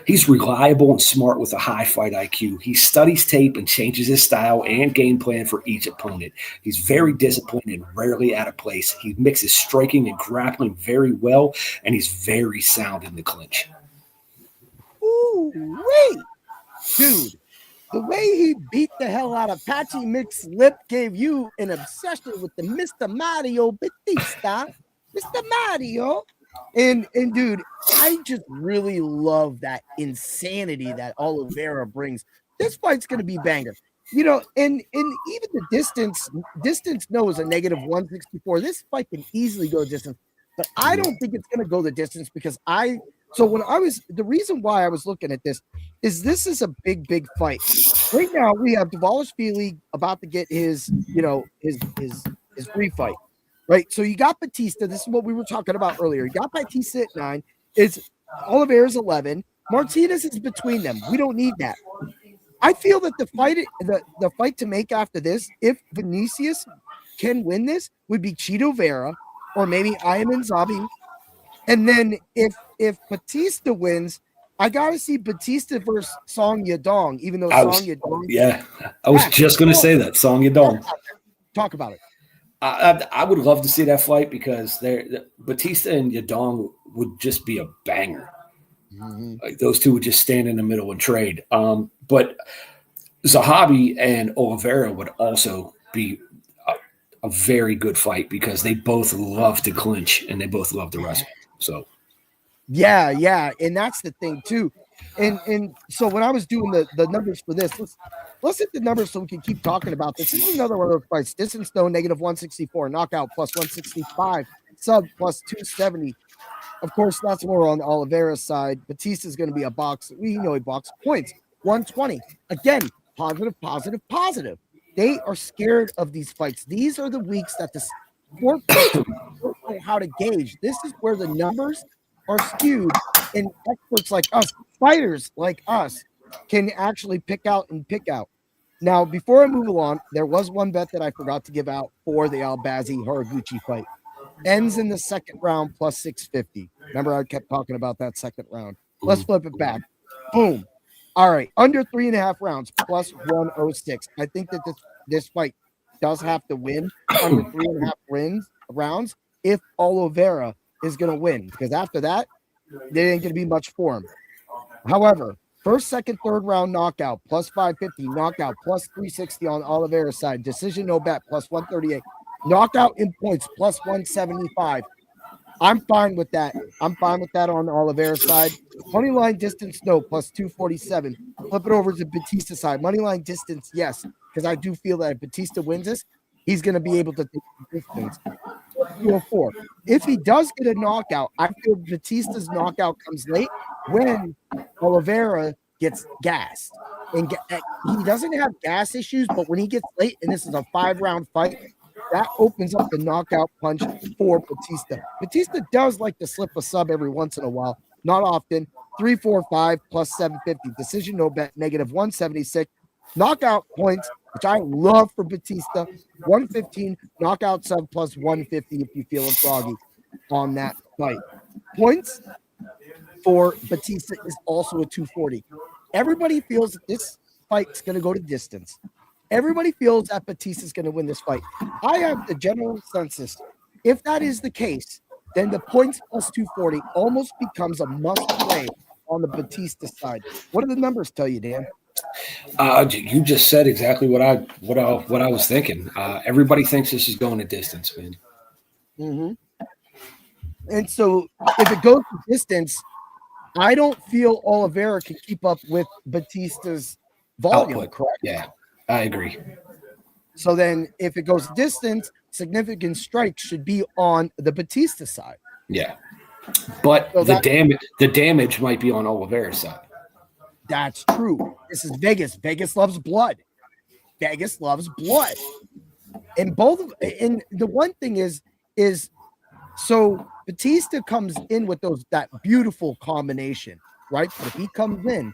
He's reliable and smart with a high fight IQ. He studies tape and changes his style and game plan for each opponent. He's very disciplined and rarely out of place. He mixes striking and grappling very well, and he's very sound in the clinch. Ooh, wait. Dude, the way he beat the hell out of Patchy Mick's lip gave you an obsession with the Mr. Mario Bautista. Mr. Mario. And dude, I just really love that insanity that Oliveira brings. This fight's gonna be banger. You know, and even the distance knows a negative 164. This fight can easily go distance, but I don't think it's gonna go the distance because the reason why I was looking at this is a big fight. Right now we have Dvalishvili about to get his refight. Right, so you got Bautista. This is what we were talking about earlier. You got Bautista at 9. It's Oliveira's 11. Martinez is between them. We don't need that. I feel that the fight to make after this, if Vinicius can win this, would be Chito Vera or maybe Ayman Zabi. And then if Bautista wins, I gotta see Bautista versus Song Yadong. Even though I was just gonna say that Song Yadong. Talk about it. I would love to see that fight because Bautista and Yadong would just be a banger. Mm-hmm. Like those two would just stand in the middle and trade. But Zahabi and Oliveira would also be a very good fight because they both love to clinch and they both love to wrestle. So, yeah, and that's the thing too. And so when I was doing the numbers for this, let's hit the numbers so we can keep talking about this. This is another one of those fights. Distance no, negative 164, knockout plus 165, sub plus 270. Of course, that's more on Oliveira's side. Bautista is going to be a box. We know he boxes points. 120. Again, positive. They are scared of these fights. These are the weeks that the sport don't know how to gauge. This is where the numbers are skewed, and experts like us, fighters like us, can actually pick out. Now, before I move along, there was one bet that I forgot to give out for the Albazi Haraguchi fight. Ends in the second round plus 650. Remember, I kept talking about that second round. Let's flip it back. Boom. All right, under 3.5 rounds plus 106. I think that this fight does have to win under 3.5 rounds if Oliveira is going to win, because after that, there ain't going to be much for him. However, first, second, third round knockout plus 550, knockout plus 360 on Oliveira's side, decision no bet plus 138, knockout in points plus 175. I'm fine with that. I'm fine with that on Oliveira's side. Money line distance no plus 247. Flip it over to Bautista's side. Money line distance yes, because I do feel that if Bautista wins this, he's going to be able to take the distance. 204. If he does get a knockout, I feel Bautista's knockout comes late when Oliveira gets gassed. And he doesn't have gas issues, but when he gets late, and this is a 5-round fight, that opens up the knockout punch for Bautista. Bautista does like to slip a sub every once in a while, not often. 345 plus 750. Decision no bet, negative 176. Knockout points, which I love for Bautista. 115, knockout sub plus 150 if you feel froggy on that fight. Points for Bautista is also a 240. Everybody feels that this fight's going to go to distance. Everybody feels that Bautista is going to win this fight. I have the general consensus. If that is the case, then the points plus 240 almost becomes a must play on the Bautista side. What do the numbers tell you, Dan? You just said exactly what I was thinking. Everybody thinks this is going a distance, man. Mm-hmm. And so if it goes to distance, I don't feel Oliveira can keep up with Bautista's volume. Output. Correct? Yeah, I agree. So then if it goes distance, significant strikes should be on the Bautista side. Yeah. But so the damage might be on Oliveira's side. That's true. This is Vegas. Vegas loves blood. Vegas loves blood. And the one thing is so Bautista comes in with that beautiful combination, right? But if he comes in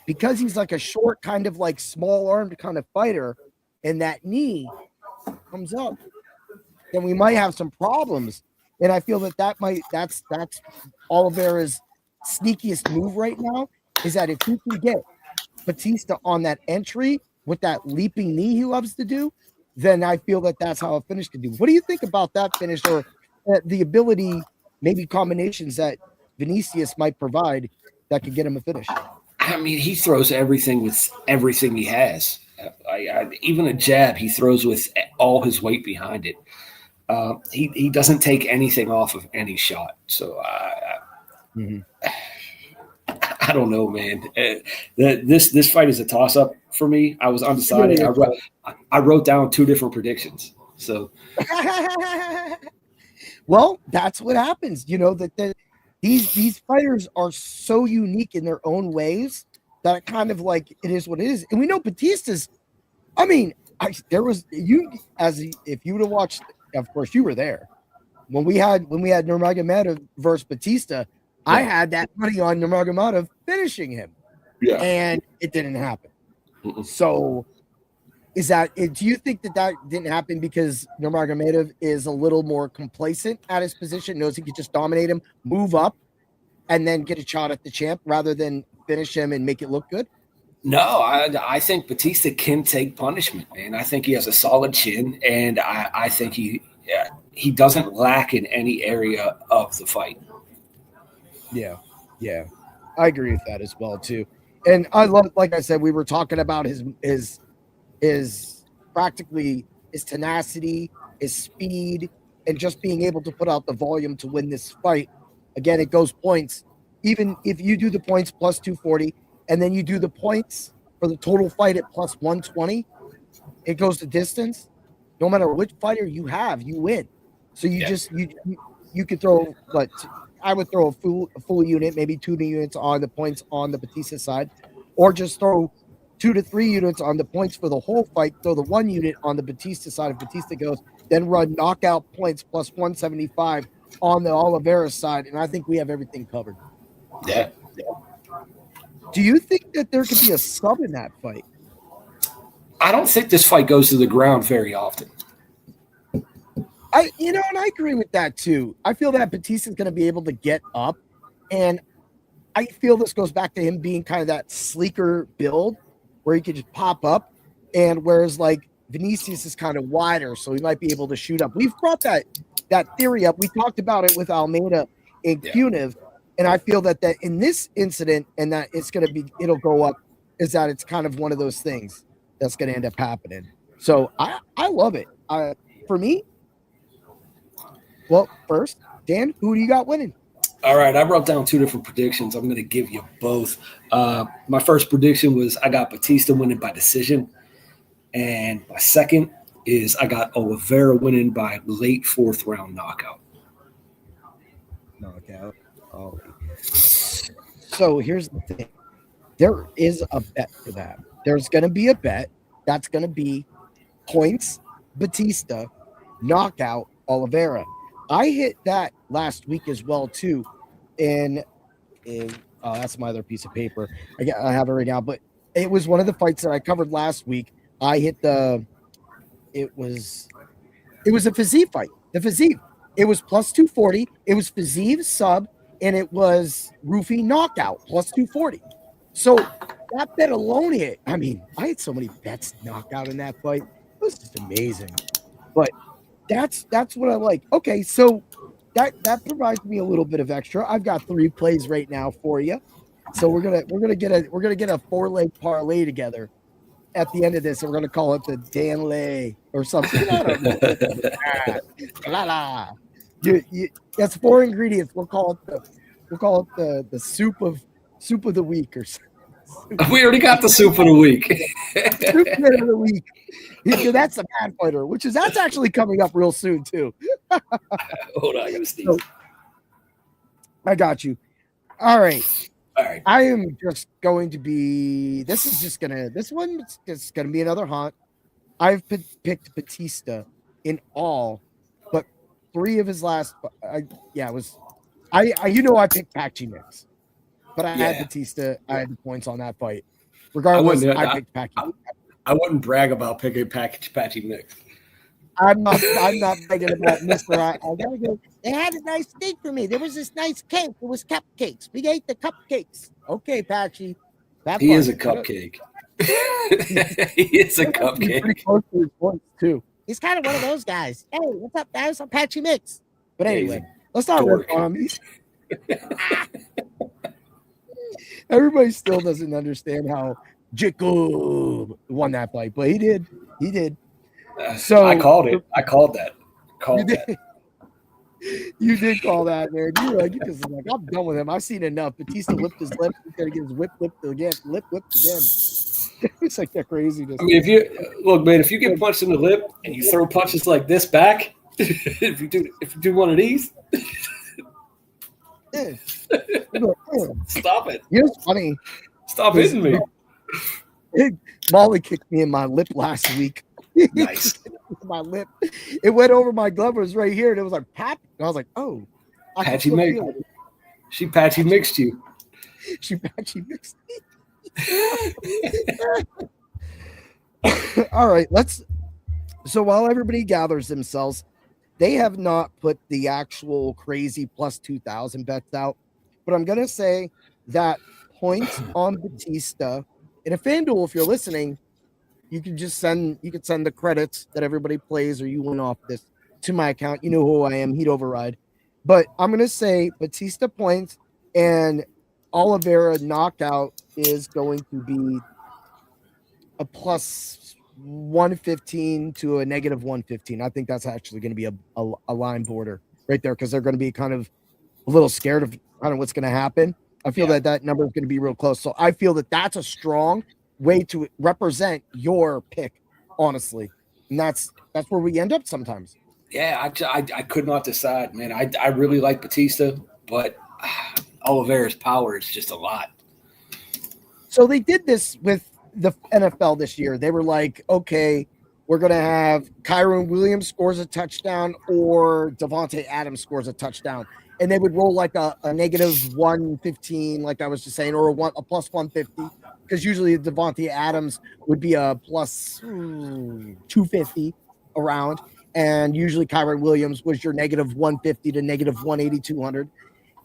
because he's like a short, kind of like small armed kind of fighter, and that knee comes up, then we might have some problems. And I feel that's Oliveira's sneakiest move right now, is that if he can get Bautista on that entry with that leaping knee he loves to do, then I feel that's how a finish can do. What do you think about that finish, or the ability, maybe combinations that Vinicius might provide that could get him a finish? I mean, he throws everything with everything he has. Even a jab, he throws with all his weight behind it. He doesn't take anything off of any shot. So I don't know, man. This fight is a toss-up for me. I was undecided. I wrote down 2 different predictions. So, well, that's what happens. You know, that these fighters are so unique in their own ways that it kind of like it is what it is. And we know Bautista's. I mean, if you would have watched. Of course, you were there when we had Nurmagomedov versus Bautista. Yeah. I had that money on Nurmagomedov finishing him, and it didn't happen. So, do you think that didn't happen because Nurmagomedov is a little more complacent at his position, knows he could just dominate him, move up, and then get a shot at the champ rather than finish him and make it look good? No, I think Bautista can take punishment, man. I think he has a solid chin, and I think he doesn't lack in any area of the fight. Yeah, I agree with that as well too. And I love, like I said, we were talking about his practically his tenacity, his speed, and just being able to put out the volume to win this fight. Again, it goes points. Even if you do the points plus 240, and then you do the points for the total fight at plus 120, it goes to distance. No matter which fighter you have, you win. So you could throw, but I would throw a full unit, maybe 2 units on the points on the Bautista side, or just throw 2 to 3 units on the points for the whole fight. Throw the 1 unit on the Bautista side if Bautista goes, then run knockout points plus 175 on the Oliveira side, and I think we have everything covered. Yeah. Do you think that there could be a sub in that fight? I don't think this fight goes to the ground very often. And I agree with that too. I feel that Bautista is going to be able to get up, and I feel this goes back to him being kind of that sleeker build where he could just pop up, and whereas like Vinicius is kind of wider, so he might be able to shoot up. We've brought that theory up. We talked about it with Almeida and Cuniv, and I feel that in this incident, and that it'll go up, is that it's kind of one of those things that's going to end up happening. So I love it. For me, well, first, Dan, who do you got winning? All right, I wrote down 2 different predictions. I'm going to give you both. My first prediction was I got Bautista winning by decision, and my second is I got Oliveira winning by late 4th round knockout. Knockout. Oh. So here's the thing. There is a bet for that. There's going to be a bet that's going to be points, Bautista, knockout, Oliveira. I hit that last week as well too, and that's my other piece of paper. I have it right now, but it was one of the fights that I covered last week. I hit it was a Fiziev fight. The Fiziev. It was plus 240. It was Fiziev sub, and it was Rufi knockout plus 240. So that bet alone hit. I mean, I had so many bets knockout in that fight. It was just amazing. But that's what I like. Okay, so that provides me a little bit of extra. I've got 3 plays right now for you. So we're gonna get a 4-leg parlay together at the end of this, and we're gonna call it the Dan Lay or something. I don't know. That's 4 ingredients. We'll call it the soup of the week or something. We already got the soup of the week. Soup of the week. Yeah, that's the Mad Fighter, that's actually coming up real soon too. Hold on, I gotta sneeze. I got you. All right. I am just going to be. This one's just gonna be another haunt. I've picked Bautista in all, but 3 of his last. I picked Pachi Mix, but I had Bautista. I had the points on that fight. Regardless, I picked Patchy. I wouldn't brag about picking Patchy Mix. I'm not bragging about Mr. I gotta go. They had a nice steak for me. There was this nice cake. It was cupcakes. We ate the cupcakes. Okay, Patchy. He is a cupcake. He is a cupcake. Pretty close to his voice, too. He's kind of one of those guys. Hey, what's up, guys? I'm Patchy Mix. But anyway, let's not work on him. Everybody still doesn't understand how Jacob won that fight, but he did. He did. So I called it. I called that. You did call that, man. You were like, I'm done with him. I've seen enough. Batista lipped his lip. He's gonna get his whipped again. It's like that craziness. I mean, if you get punched in the lip and you throw punches like this back, if you do one of these, stop it. You know what's funny? Stop hitting me. Molly kicked me in my lip last week. Nice. My lip. It went over my glove. It was right here, and it was like pop. And I was like, "Oh, Patchy mixed. She Patchy mixed you. She Patchy mixed me." All right, so while everybody gathers themselves, they have not put the actual crazy plus 2,000 bets out, but I'm gonna say that points on Bautista. And if FanDuel, if you're listening, you can send the credits that everybody plays or you win off this to my account. You know who I am, Heat Override. But I'm gonna say Bautista points and Oliveira knockout is going to be a plus 115 to a negative 115. I think that's actually going to be a line border right there because they're going to be kind of a little scared of kind of what's going to happen. I feel that number is going to be real close. So I feel that that's a strong way to represent your pick, honestly. And that's where we end up sometimes. Yeah, I could not decide, man. I really like Bautista, but Oliveira's power is just a lot. So they did this with the NFL this year. They were like, okay, we're going to have Kyron Williams scores a touchdown or Devontae Adams scores a touchdown. And they would roll like a negative 115, like I was just saying, or a plus 150, because usually Devontae Adams would be a plus 250 around. And usually Kyron Williams was your negative 150 to negative 180, 200.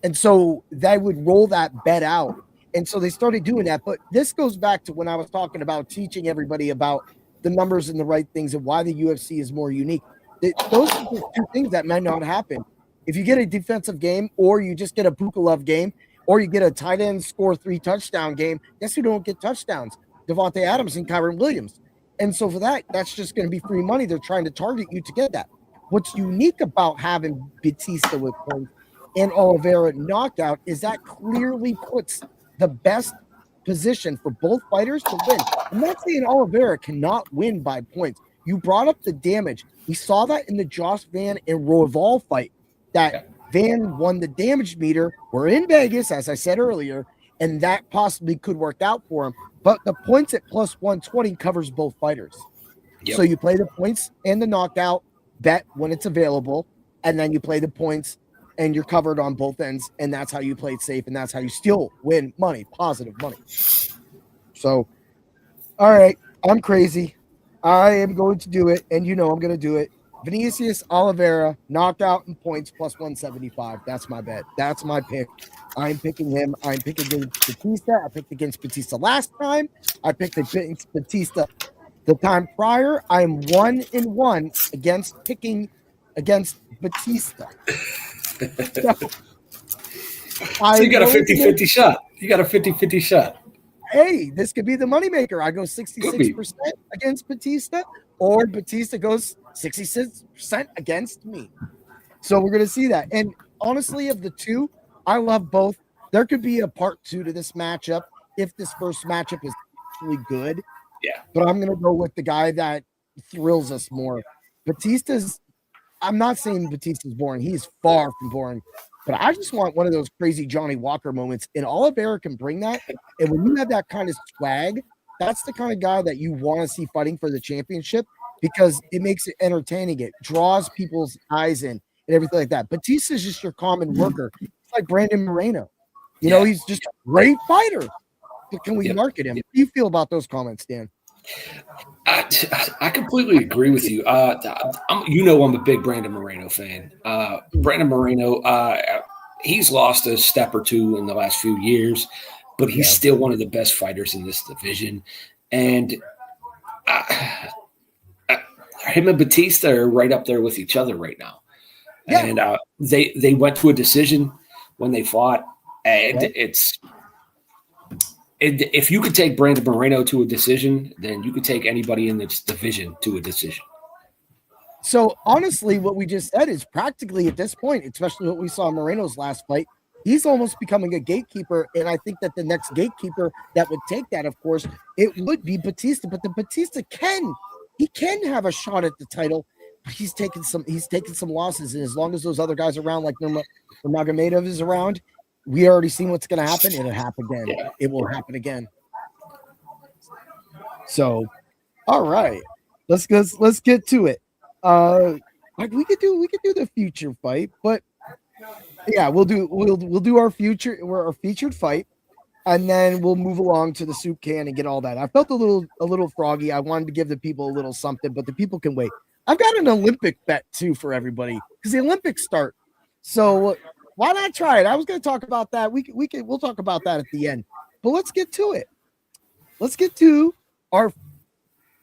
And so they would roll that bet out. And so they started doing that. But this goes back to when I was talking about teaching everybody about the numbers and the right things and why the UFC is more unique. Those are the two things that might not happen. If you get a defensive game or you just get a Pukalov game or you get a tight end score 3 touchdown game, guess who don't get touchdowns? Devontae Adams and Kyron Williams. And so for that, that's just going to be free money. They're trying to target you to get that. What's unique about having Bautista with points and Oliveira knockout is that clearly puts the best position for both fighters to win. I'm not saying Oliveira cannot win by points. You brought up the damage. We saw that in the Josh Van and Royval fight, that Van won the damage meter. We're in Vegas, as I said earlier, and that possibly could work out for him. But the points at plus 120 covers both fighters. Yep. So you play the points and the knockout bet when it's available, and then you play the points and you're covered on both ends, and that's how you play it safe, and that's how you still win money, positive money. So, all right, I'm crazy. I am going to do it, and you know I'm going to do it. Vinicius Oliveira, knockout and points plus 175. That's my bet. That's my pick. I'm picking him. I'm picking against Bautista. I picked against Bautista last time. I picked against Bautista the time prior. I am 1-1 against picking against Bautista. So you got a 50-50 shot. You got a 50-50 shot. Hey, this could be the moneymaker. I go 66% against Bautista, or Bautista goes 66% against me. So we're going to see that. And honestly, of the two, I love both. There could be a part 2 to this matchup if this first matchup is really good. Yeah. But I'm going to go with the guy that thrills us more. I'm not saying Batista's boring. He's far from boring. But I just want one of those crazy Johnny Walker moments. And Oliveira can bring that. And when you have that kind of swag, that's the kind of guy that you want to see fighting for the championship because it makes it entertaining. It draws people's eyes in and everything like that. Batista's just your common worker. It's like Brandon Moreno. You know, he's just a great fighter. But can we market him? How do you feel about those comments, Dan? I completely agree with you. I'm a big Brandon Moreno fan. Brandon Moreno, he's lost a step or two in the last few years, but he's still one of the best fighters in this division. And him and Bautista are right up there with each other right now. Yeah. And they went to a decision when they fought, and if you could take Brandon Moreno to a decision, then you could take anybody in this division to a decision. So honestly, what we just said is practically at this point, especially what we saw in Moreno's last fight, he's almost becoming a gatekeeper. And I think that the next gatekeeper that would take that, of course, it would be Bautista. But the Bautista can have a shot at the title. But he's taken some losses. And as long as those other guys are around, like Nurmagomedov is around, we already seen what's going to happen. It'll happen again. Yeah. It will happen again. So, all right, let's get to it. We could do the future fight, but yeah, we'll do our featured fight, and then we'll move along to the soup can and get all that. I felt a little froggy. I wanted to give the people a little something, but the people can wait. I've got an Olympic bet too for everybody because the Olympics start. So why not try it? I was going to talk about that. We'll talk about that at the end. But let's get to it. Let's get to our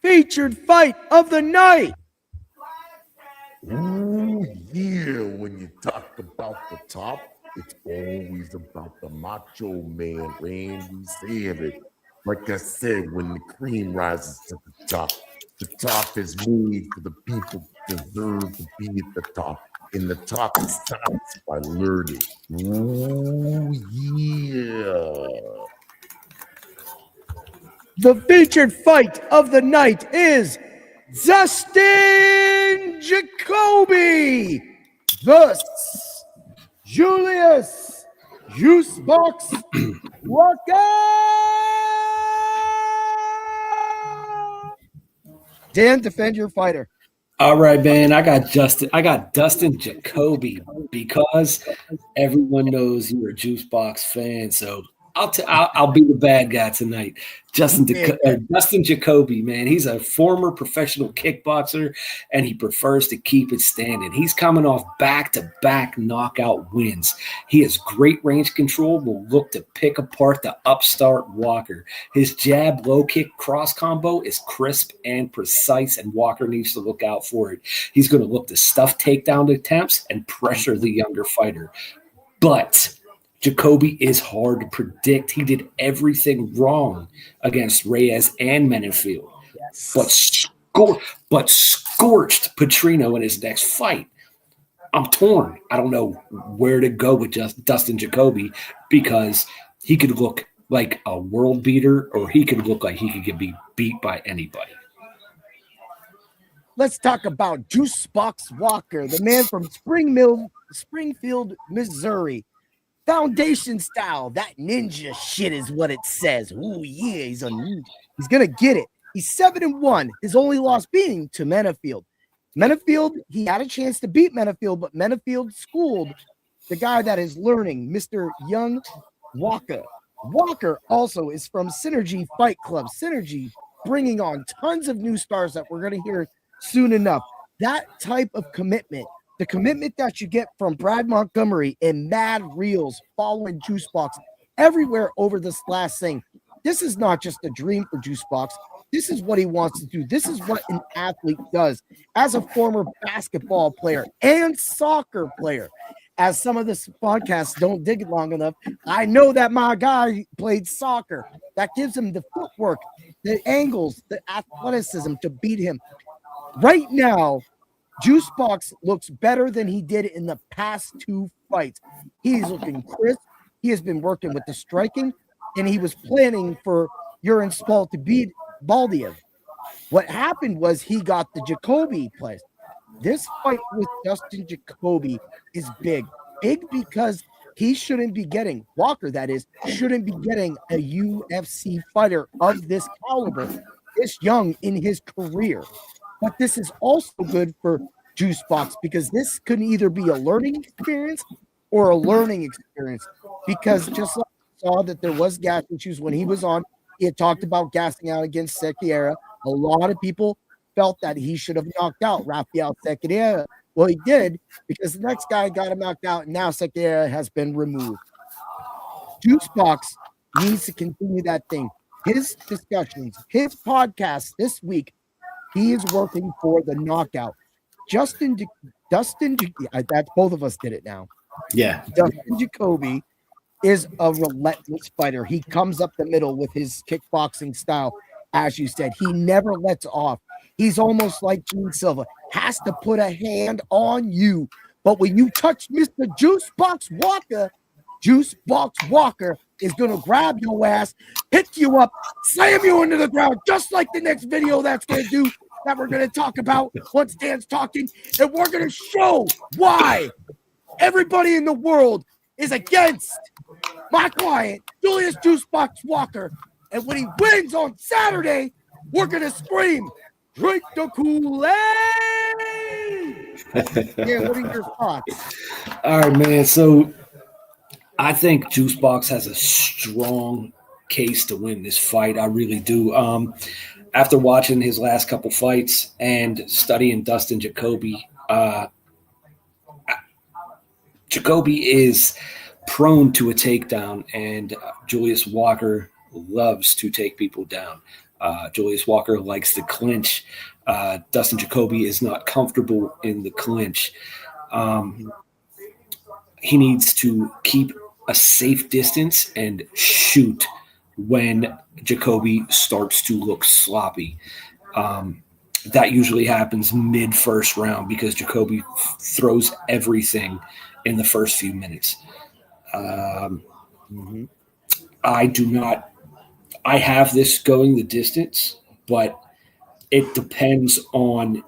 featured fight of the night. Ooh, yeah. When you talk about the top, it's always about the macho man, Randy Savage. Like I said, when the cream rises to the top is made for the people who deserve to be at the top. And the top starts by learning. Ooh, yeah. The featured fight of the night is Dustin Jacoby versus Julius Juicebox Walker. Dan, defend your fighter. All right, man. I got Dustin Jacoby because everyone knows you're a Juicebox fan. So I'll be the bad guy tonight. Dustin Jacoby, man, he's a former professional kickboxer, and he prefers to keep it standing. He's coming off back-to-back knockout wins. He has great range control, will look to pick apart the upstart Walker. His jab, low kick, cross combo is crisp and precise, and Walker needs to look out for it. He's going to look to stuff takedown attempts and pressure the younger fighter. But Jacoby is hard to predict. He did everything wrong against Reyes and Menenfield, but scorched Petrino in his next fight. I'm torn. I don't know where to go with just Dustin Jacoby because he could look like a world beater or he could look like he could be beat by anybody. Let's talk about Juicebox Walker, the man from Springfield, Missouri. Foundation style. That ninja shit is what it says. Ooh, yeah, he's a ninja. He's going to get it. He's 7-1. His only loss being to Menenfield. Menenfield, he had a chance to beat Menenfield, but Menenfield schooled the guy that is learning, Mr. Young Walker. Walker also is from Synergy Fight Club. Synergy bringing on tons of new stars that we're going to hear soon enough. That type of commitment, the commitment that you get from Brad Montgomery and Mad Reels following Juicebox everywhere over this last thing. This is not just a dream for Juicebox. This is what he wants to do. This is what an athlete does. As a former basketball player and soccer player, as some of this podcasts don't dig it long enough, I know that my guy played soccer. That gives him the footwork, the angles, the athleticism to beat him. Right now, Juicebox looks better than he did in the past two fights. He's looking crisp. He has been working with the striking, and he was planning for Uran Spal to beat Baldiev. What happened was he got the Jacoby place. This fight with Dustin Jacoby is big. Big because he shouldn't be getting, Walker that is, shouldn't be getting a UFC fighter of this caliber, this young in his career. But this is also good for Juicebox because this could either be a learning experience or a learning experience. Because just like saw that there was gas issues when he was on. He had talked about gassing out against Sequeira. A lot of people felt that he should have knocked out Rafael Sequeira. Well, he did, because the next guy got him knocked out, and now Sequeira has been removed. Juicebox needs to continue that thing. His discussions, his podcast this week, he is working for the knockout. Dustin, that's both of us did it now. Yeah. Dustin Jacoby is a relentless fighter. He comes up the middle with his kickboxing style. As you said, he never lets off. He's almost like Gene Silva, has to put a hand on you. But when you touch Mr. Juicebox Walker is going to grab your ass, pick you up, slam you into the ground, just like the next video that's going to do, that we're going to talk about once Dan's talking. And we're going to show why everybody in the world is against my client, Julius Juicebox Walker. And when he wins on Saturday, we're going to scream, drink the Kool-Aid! Yeah, what are your thoughts? All right, man. So I think Juicebox has a strong case to win this fight. I really do. After watching his last couple fights and studying Dustin Jacoby, Jacoby is prone to a takedown, and Julius Walker loves to take people down. Julius Walker likes to clinch. Dustin Jacoby is not comfortable in the clinch. He needs to keep a safe distance and shoot when Jacoby starts to look sloppy. That usually happens mid-first round because Jacoby throws everything in the first few minutes. I have this going the distance, but it depends on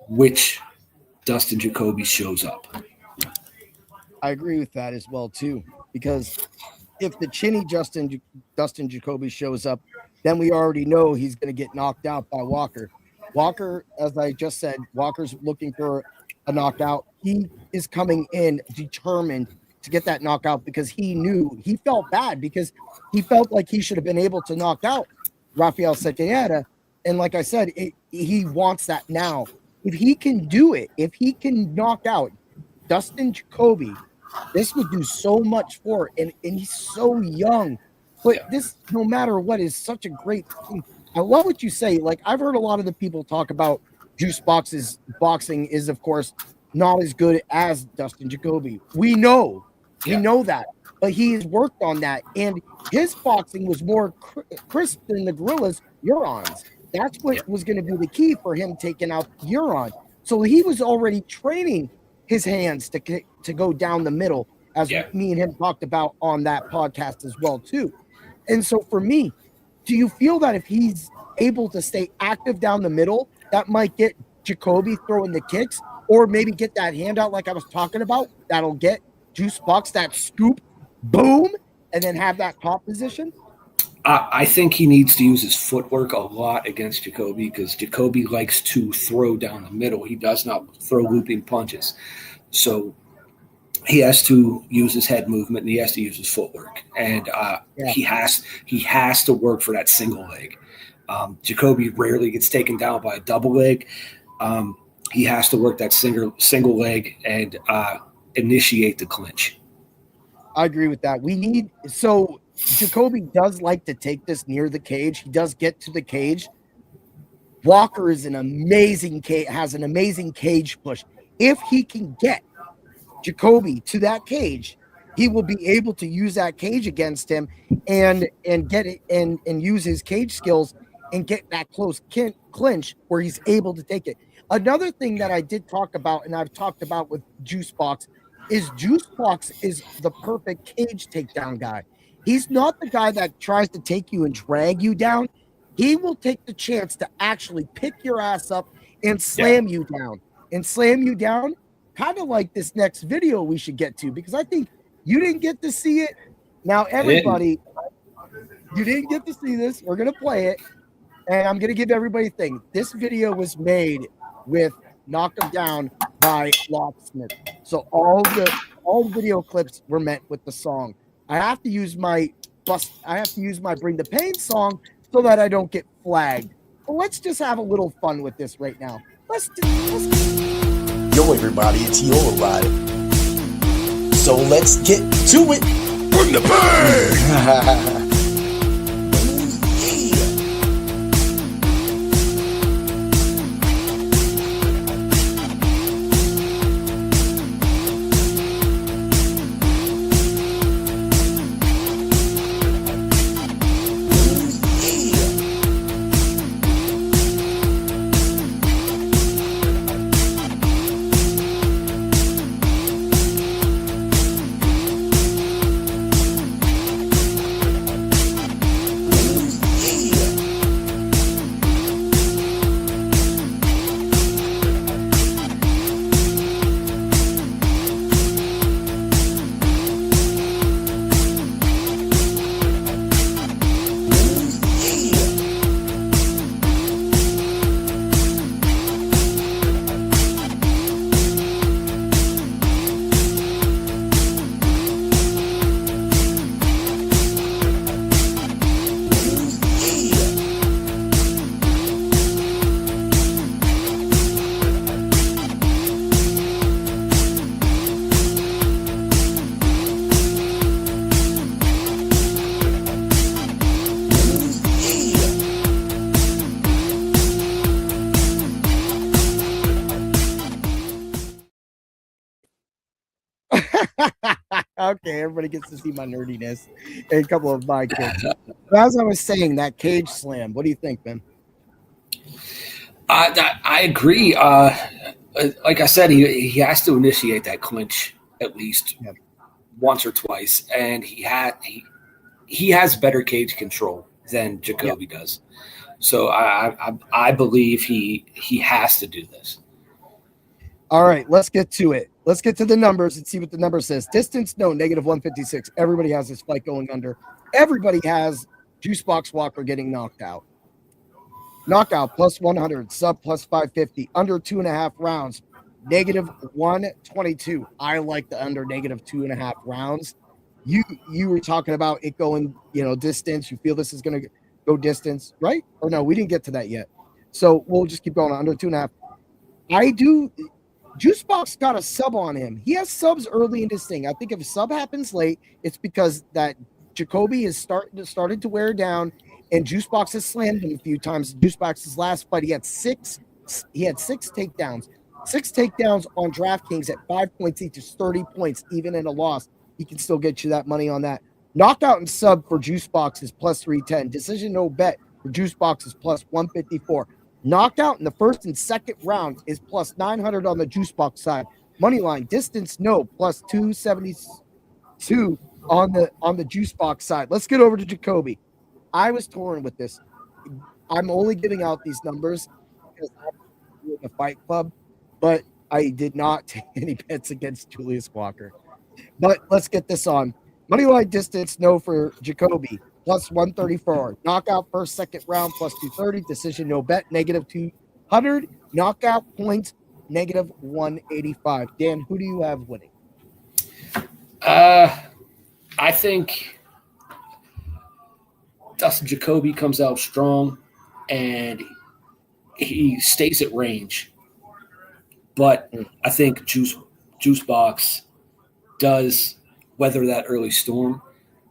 which Dustin Jacoby shows up. I agree with that as well, too, because if the chinny Dustin Jacoby shows up, then we already know he's going to get knocked out by Walker. Walker, as I just said, Walker's looking for a knockout. He is coming in determined to get that knockout because he felt bad because he felt like he should have been able to knock out Rafael Sequeira. And like I said, he wants that now. If he can do it, if he can knock out Dustin Jacoby, this would do so much for it. And he's so young. But this, no matter what, is such a great thing. I love what you say. Like, I've heard a lot of the people talk about Juicebox's boxing is, of course, not as good as Dustin Jacoby. We know that. But he has worked on that. And his boxing was more crisp than the Gorilla's Urons. That's what was going to be the key for him taking out Uron. So he was already training his hands to go down the middle, as me and him talked about on that podcast as well, too. And so for me, do you feel that if he's able to stay active down the middle, that might get Jacoby throwing the kicks, or maybe get that handout like I was talking about, that'll get Juicebox that scoop, boom, and then have that top position? I think he needs to use his footwork a lot against Jacoby because Jacoby likes to throw down the middle. He does not throw looping punches. So he has to use his head movement and he has to use his footwork. And he has to work for that single leg. Jacoby rarely gets taken down by a double leg. He has to work that single leg and initiate the clinch. I agree with that. So Jacoby does like to take this near the cage. He does get to the cage. Walker is has an amazing cage push. If he can get Jacoby to that cage, he will be able to use that cage against him and get it and use his cage skills and get that close clinch where he's able to take it. Another thing that I did talk about, and I've talked about with Juicebox, is Juicebox is the perfect cage takedown guy. He's not the guy that tries to take you and drag you down. He will take the chance to actually pick your ass up and slam you down. Kind of like this next video we should get to, because I think you didn't get to see it. Now, everybody, you didn't get to see this. We're going to play it, and I'm going to give everybody a thing. This video was made with Knock 'Em Down by Locksmith. So all the video clips were meant with the song. I have to use my Bring the Pain song so that I don't get flagged. Well, let's just have a little fun with this right now. Yo, everybody, it's Yo Rider. So let's get to it. Bring the pain! Okay, everybody gets to see my nerdiness and a couple of my kicks. But as I was saying, that cage slam, what do you think, man? I agree. Like I said, he has to initiate that clinch at least once or twice, and he has better cage control than Jacoby does. So I believe he has to do this. All right, let's get to it. Let's get to the numbers and see what the number says. Distance, no, -156. Everybody has this fight going under. Everybody has Juicebox Walker getting knocked out. Knockout +100, sub +550, under 2.5 rounds, -122. I like the under -2.5 rounds. You were talking about it going, distance. You feel this is going to go distance, right? Or no, we didn't get to that yet. So we'll just keep going under 2.5. I do. Juicebox got a sub on him. He has subs early in this thing. I think if a sub happens late, it's because that Jacoby is started to wear down, and Juicebox has slammed him a few times. Juicebox's last fight, he had six takedowns. 6 takedowns on DraftKings at 5 points each is 30 points. Even in a loss, he can still get you that money on that. Knockout and sub for Juicebox is +310. Decision no bet for Juicebox is +154. Knockout in the first and second round is +900 on the Juicebox side. Moneyline distance no +272 on the Juicebox side. Let's get over to Jacoby. I was torn with this. I'm only giving out these numbers because I'm in the Fight Club, but I did not take any bets against Julius Walker. But let's get this on. Moneyline distance no for Jacoby. +134. Knockout first, second round, +230. Decision no bet, -200. Knockout points, -185. Dan, who do you have winning? I think Dustin Jacoby comes out strong and he stays at range. But I think Juicebox does weather that early storm.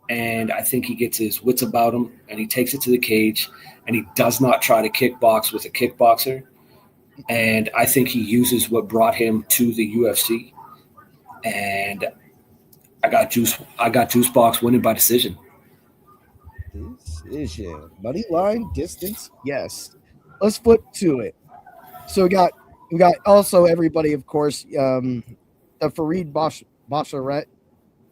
And I think he gets his wits about him, and he takes it to the cage, and he does not try to kickbox with a kickboxer. And I think he uses what brought him to the UFC. And I got Juicebox winning by decision. Decision. Money line distance, yes. Let's flip to it. So we got also everybody, of course, the Farid Basharet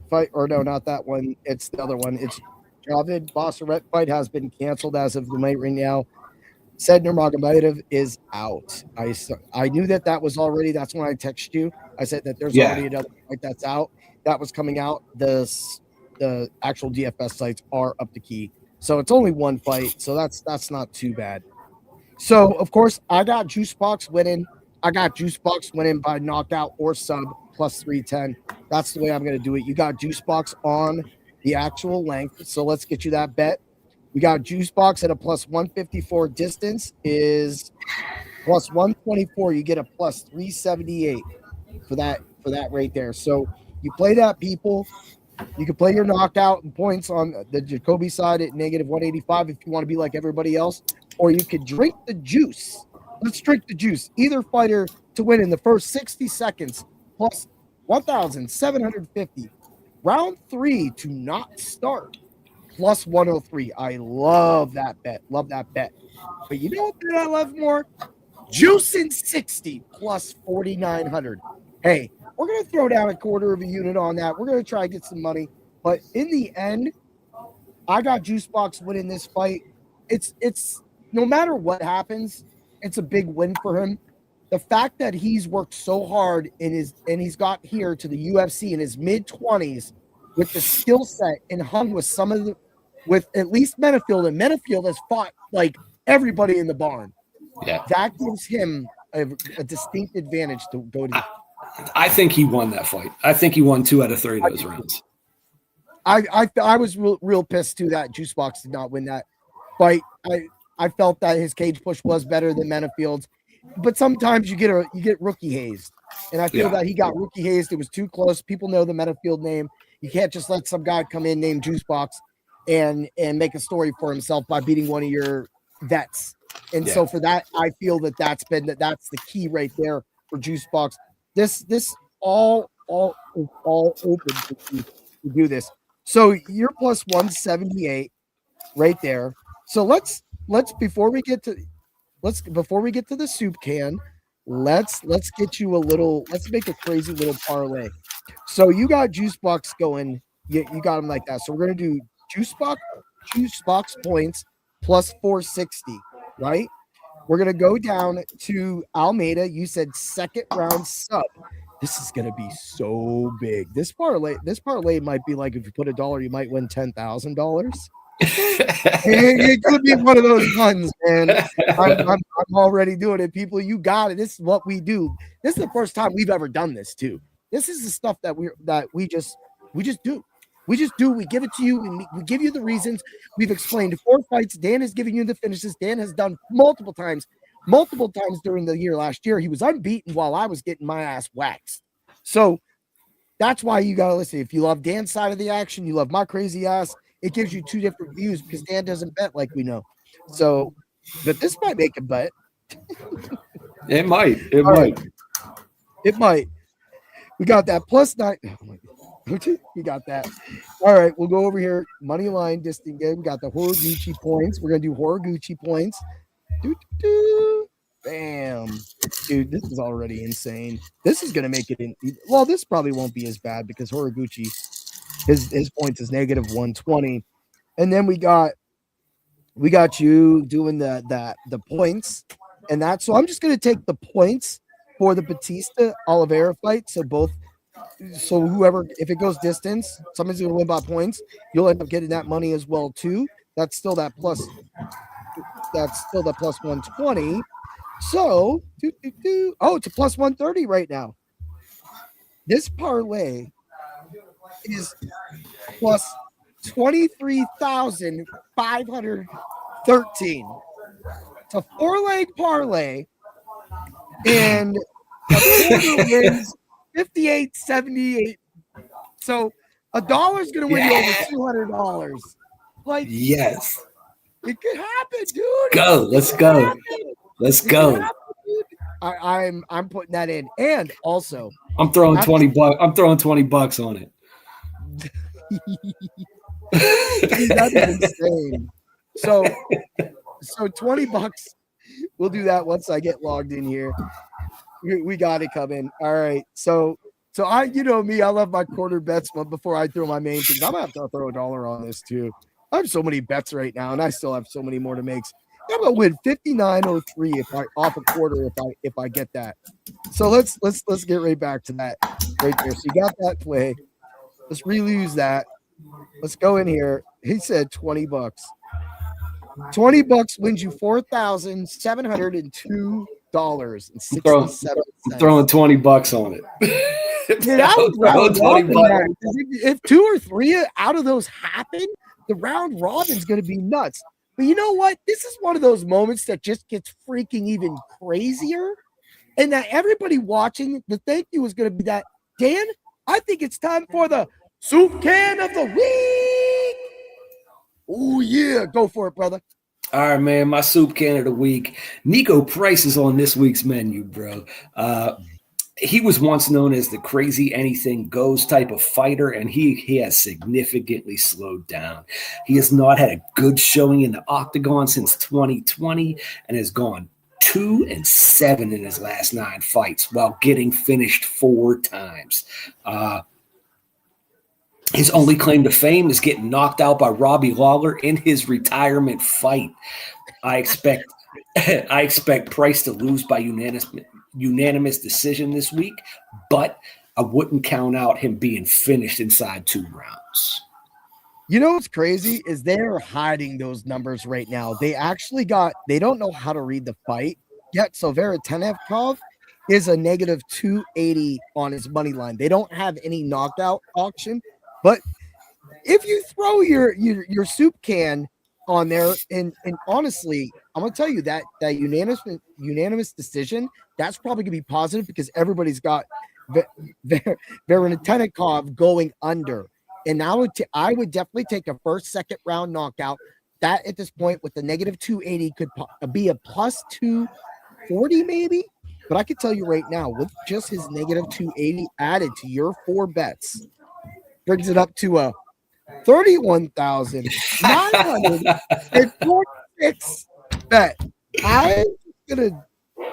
fight, or no, not that one. It's the other one. It's Javid Basharet fight has been canceled as of the night right now. Said Nurmagomedov is out. I knew that was already. That's when I texted you. I said that there's already another fight that's out. That was coming out. The actual DFS sites are up to key, so it's only one fight. So that's not too bad. So of course I got Juicebox winning. I got Juicebox winning by knockout or sub +310. That's the way I'm going to do it. You got Juicebox on the actual length. So let's get you that bet. We got juice box at a plus 154. Distance is plus 124. You get a plus 378 for that right there. So you play that, people. You can play your knockout and points on the Jacoby side at negative 185 if you want to be like everybody else, or you could drink the juice. Let's drink the juice. Either fighter to win in the first 60 seconds plus 1,750. Round 3 to not start plus 103. I love that bet. Love that bet. But you know what bet I love more? Juice in 60 plus 4,900. Hey, we're going to throw down a quarter of a unit on that. We're going to try to get some money. But in the end, I got Juice Box winning this fight. It's no matter what happens, it's a big win for him. The fact that he's worked so hard and he's got here to the UFC in his mid-20s with the skill set and hung with at least Menafield, and Menafield has fought like everybody in the barn. Yeah, that gives him a distinct advantage to go to. I think he won that fight. I think he won 2 out of 3 of those rounds. I was real pissed too that Juice Box did not win that fight. I felt that his cage push was better than Menafield's, but sometimes you get rookie hazed, and I feel that he got rookie hazed. It was too close. People know the Menafield name. You can't just let some guy come in named Juice Box and make a story for himself by beating one of your vets. And so for that, I feel that's the key right there for Juice Box. This all open to do this. So you're plus 178 right there. So let's before we get to the soup can, let's get you let's make a crazy little parlay. So you got Juice Box going. You got him like that. So we're gonna do Juice Box points plus 460, right? We're going to go down to Almeida. You said second round sub. This is going to be so big. This parlay might be like if you put $1, you might win $10,000. It could be one of those ones, man. I'm already doing it. People, you got it. This is what we do. This is the first time we've ever done this too. This is the stuff that we just do. We just do. We give it to you. We give you the reasons. We've explained 4 fights. Dan has given you the finishes. Dan has done multiple times during the year last year. He was unbeaten while I was getting my ass waxed. So that's why you got to listen. If you love Dan's side of the action, you love my crazy ass, it gives you 2 different views because Dan doesn't bet like we know. So, but this might make a bet. It might. It might. We got that plus 9. You got that. All right, we'll go over here. Money line distant game. We got the Horiguchi points. We're gonna do Horiguchi points. Bam, dude, this is already insane. This is gonna make it in. Well, this probably won't be as bad because Horiguchi, his points is negative 120, and then we got you doing the points and that. So I'm just gonna take the points for the Bautista Oliveira fight. So whoever, if it goes distance, somebody's going to win by points. You'll end up getting that money as well too. That's still that plus 120. So it's a plus 130 right now. This parlay is plus 23,513. It's a 4-leg parlay, and a quarter wins 58.78. So $1 is going to win you over $200. Like, yes, it could happen, dude. Let's go. I'm putting that in, and also I'm throwing $20. I'm throwing $20 on it. Dude, that is insane. So $20. We'll do that once I get logged in here. We got it coming. All right. So I, you know me, I love my quarter bets, but before I throw my main things, I'm gonna have to throw $1 on this too. I have so many bets right now, and I still have so many more to make. I'm gonna win 59.03 if I off a quarter if I get that. So let's get right back to that right there. So you got that play. Let's reuse that. Let's go in here. He said $20. $20 wins you $4,702.67. I'm throwing $20 on it. Dude, I would Throw round 20 robin bucks. that. If 2 or 3 out of those happen, the round robin's going to be nuts. But you know what? This is one of those moments that just gets freaking even crazier. And that everybody watching, the thank you is going to be that, Dan, I think it's time for the soup can of the week. Oh, yeah. Go for it, brother. All right, man. My soup can of the week. Nico Price is on this week's menu, bro. He was once known as the crazy anything goes type of fighter, and he has significantly slowed down. He has not had a good showing in the octagon since 2020 and has gone 2-7 in his last 9 fights while getting finished 4 times. His only claim to fame is getting knocked out by Robbie Lawler in his retirement fight. I expect Price to lose by unanimous decision this week, but I wouldn't count out him being finished inside 2 rounds. You know what's crazy is they're hiding those numbers right now. They don't know how to read the fight yet. So Veretenevkov is a negative 280 on his money line. They don't have any knockout auction, but if you throw your soup can on there, and honestly, I'm gonna tell you that unanimous decision, that's probably gonna be positive because everybody's got Veretenevkov going under. And now I would definitely take a first, second round knockout. That at this point with the negative 280 could be a plus 240 maybe. But I can tell you right now, with just his negative 280 added to your 4 bets, brings it up to a 31,946 bet. I'm gonna,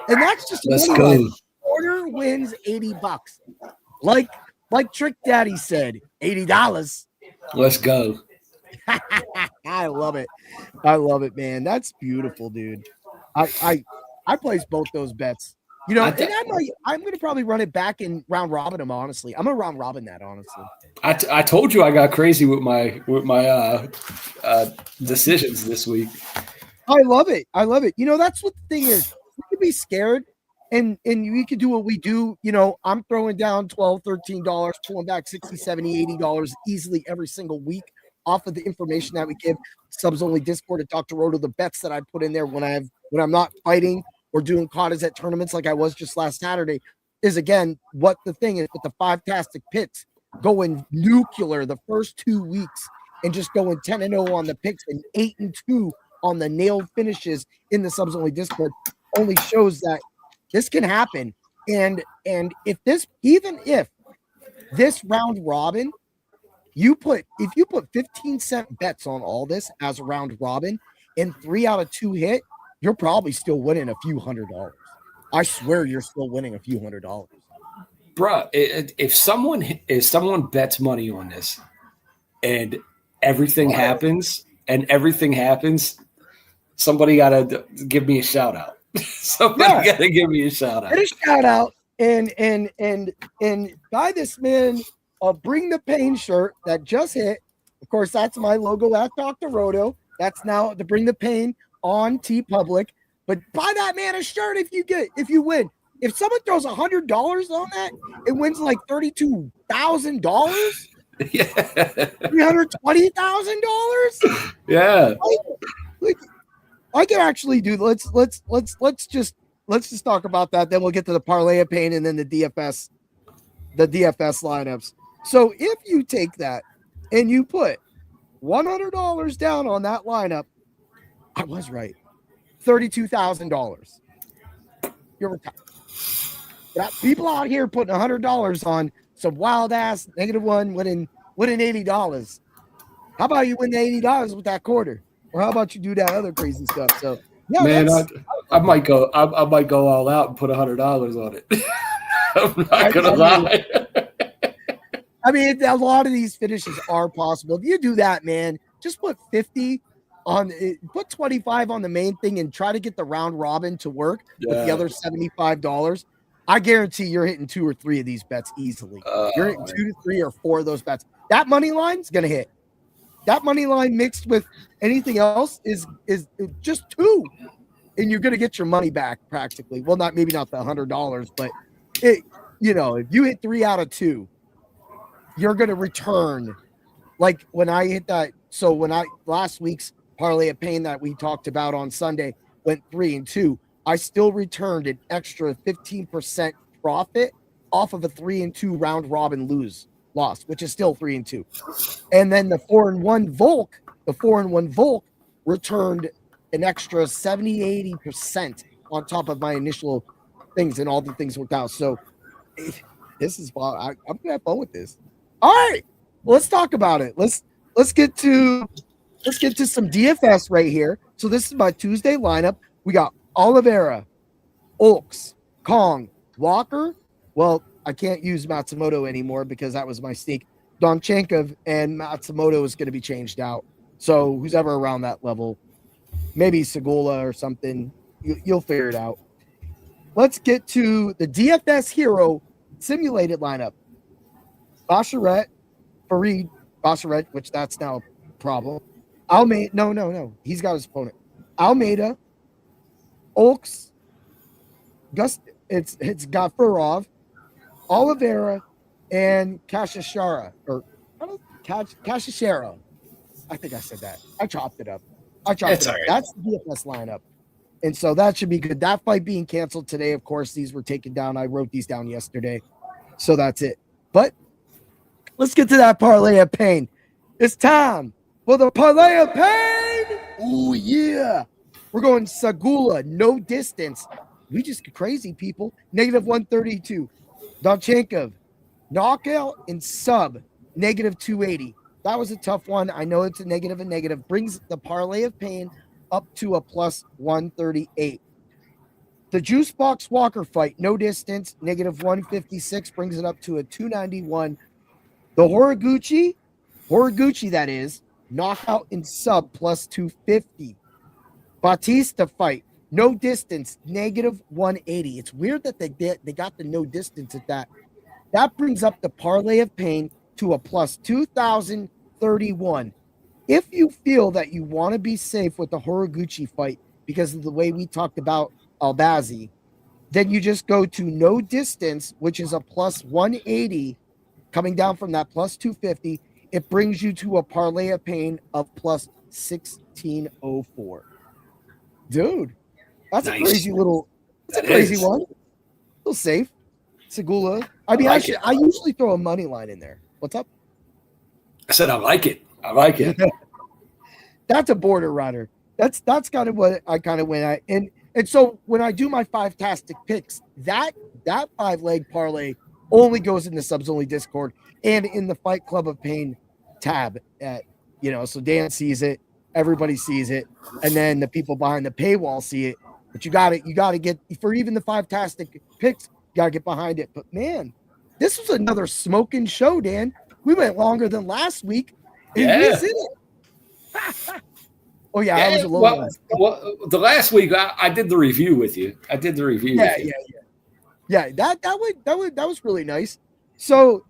and that's just Let's money go. line. Order wins $80. Like Trick Daddy said, $80. Let's go. I love it. I love it, man. That's beautiful, dude. I place both those bets. You know, I'm gonna probably run it back and round robin them. Honestly, I'm gonna round robin that. Honestly, I told you I got crazy with my decisions this week. I love it. I love it. You know, that's what the thing is. We could be scared, and we could do what we do. You know, I'm throwing down $12, $13, pulling back $60, $70, $80 easily every single week off of the information that we give. Subs only Discord at Dr. Roto. The bets that I put in there when I'm not fighting or doing quarters at tournaments like I was just last Saturday is, again, what the thing is with the 5-tastic picks going nuclear the first 2 weeks and just going 10-0 on the picks and 8-2 on the nailed finishes in the subs only Discord only shows that this can happen. And if this round robin, if you put 15-cent bets on all this as a round robin and 3 out of 2 hit, you're probably still winning a few $100s. I swear you're still winning a few $100s. Bruh, if someone bets money on this and everything happens, somebody gotta give me a shout out. Gotta give me a shout out. Get a shout out and buy this man a Bring the Pain shirt that just hit. Of course, that's my logo at Dr. Roto. That's now the Bring the Pain on T Public. But buy that man a shirt if you win. If someone throws $100 on that, it wins like $32,000. Yeah. $320,000. Yeah. I can actually do. Let's just talk about that. Then we'll get to the parlay of pain and then the DFS lineups. So if you take that and you put $100 down on that lineup, I was right. $32,000. You're retired. Got people out here putting $100 on some wild ass -1 winning $80. How about you win the $80 with that quarter? Or how about you do that other crazy stuff? So yeah, man, I might go all out and put $100 on it. I'm not gonna lie. I mean, a lot of these finishes are possible. If you do that, man, just put 50 on it, put 25 on the main thing and try to get the round robin to work with the other $75. I guarantee you're hitting 2 or 3 of these bets easily. You're hitting 2 to 3 or 4 of those bets. That money line's gonna hit. That money line mixed with anything else is just 2, and you're gonna get your money back practically. Well, maybe not the $100, but if you hit 3 out of 2, you're going to return. Like when I hit that. So last week's parlay of pain that we talked about on Sunday went 3 and 2, I still returned an extra 15% profit off of a 3 and 2 round robin loss, which is still 3 and 2. And then the 4 and 1 Volk returned an extra 70-80% on top of my initial things, and all the things worked out. So this is I'm gonna have fun with this. All right, let's talk about it. Let's get to some DFS right here. So this is my Tuesday lineup. We got Oliveira, Olks, Kong, Walker. Well, I can't use Matsumoto anymore because that was my sneak. Donchenkov and Matsumoto is going to be changed out. So who's ever around that level, maybe Segula or something, you'll figure it out. Let's get to the DFS hero simulated lineup. Basharet, Farid, Basharet, which that's now a problem. Almeida, no. He's got his opponent. Almeida, Olks, it's Gafurov, Oliveira, and Kashishara. I think I said that. I chopped it up. That's the DFS lineup. And so that should be good. That fight being canceled today, of course, these were taken down. I wrote these down yesterday. So that's it. But let's get to that parlay of pain. It's time for the parlay of pain. Oh, yeah. We're going Segula, no distance. We just get crazy, people. -132. Donchenkov, knockout and sub, -280. That was a tough one. I know it's a negative. Brings the parlay of pain up to a +138. The Juice Box Walker fight, no distance, -156, brings it up to a 291. The Horiguchi, that is, knockout and sub, +250. Bautista fight, no distance, -180. It's weird that they got the no distance at that. That brings up the parlay of pain to a +2,031. If you feel that you want to be safe with the Horiguchi fight because of the way we talked about Albazi, then you just go to no distance, which is a +180, coming down from that +250. It brings you to a parlay of pain of +1604. Dude, that's nice. That's a crazy one. A little safe. Segula. I mean, I usually throw a money line in there. What's up? I said I like it. That's a border runner. That's kind of what I kind of went at. And so when I do my 5-tastic picks, that 5-leg parlay only goes in the subs only Discord and in the Fight Club of Pain tab so Dan sees it, everybody sees it, and then the people behind the paywall see it. But you got to get, for even the 5-tastic picks, you got to get behind it. But man, this was another smoking show, Dan. We went longer than last week. And we did it. Oh yeah, I was a little. Well, the last week I did the review with you. Yeah. That was really nice. So,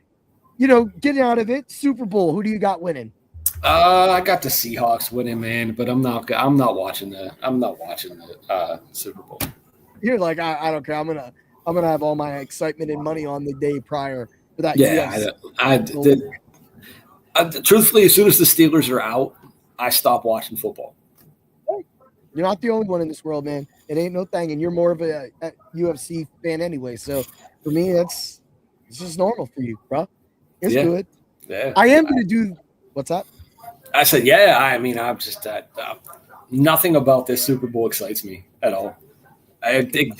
getting out of it, Super Bowl. Who do you got winning? I got the Seahawks winning, man. But I'm not watching the Super Bowl. You're like, I don't care. I'm gonna have all my excitement and money on the day prior for that. Yeah, truthfully, as soon as the Steelers are out, I stop watching football. You're not the only one in this world, man. It ain't no thing, and you're more of a UFC fan anyway. So for me, it's just normal for you, bro. It's good. Yeah. I am going to do – what's that? I said, yeah. I mean, I'm just nothing about this Super Bowl excites me at all. I think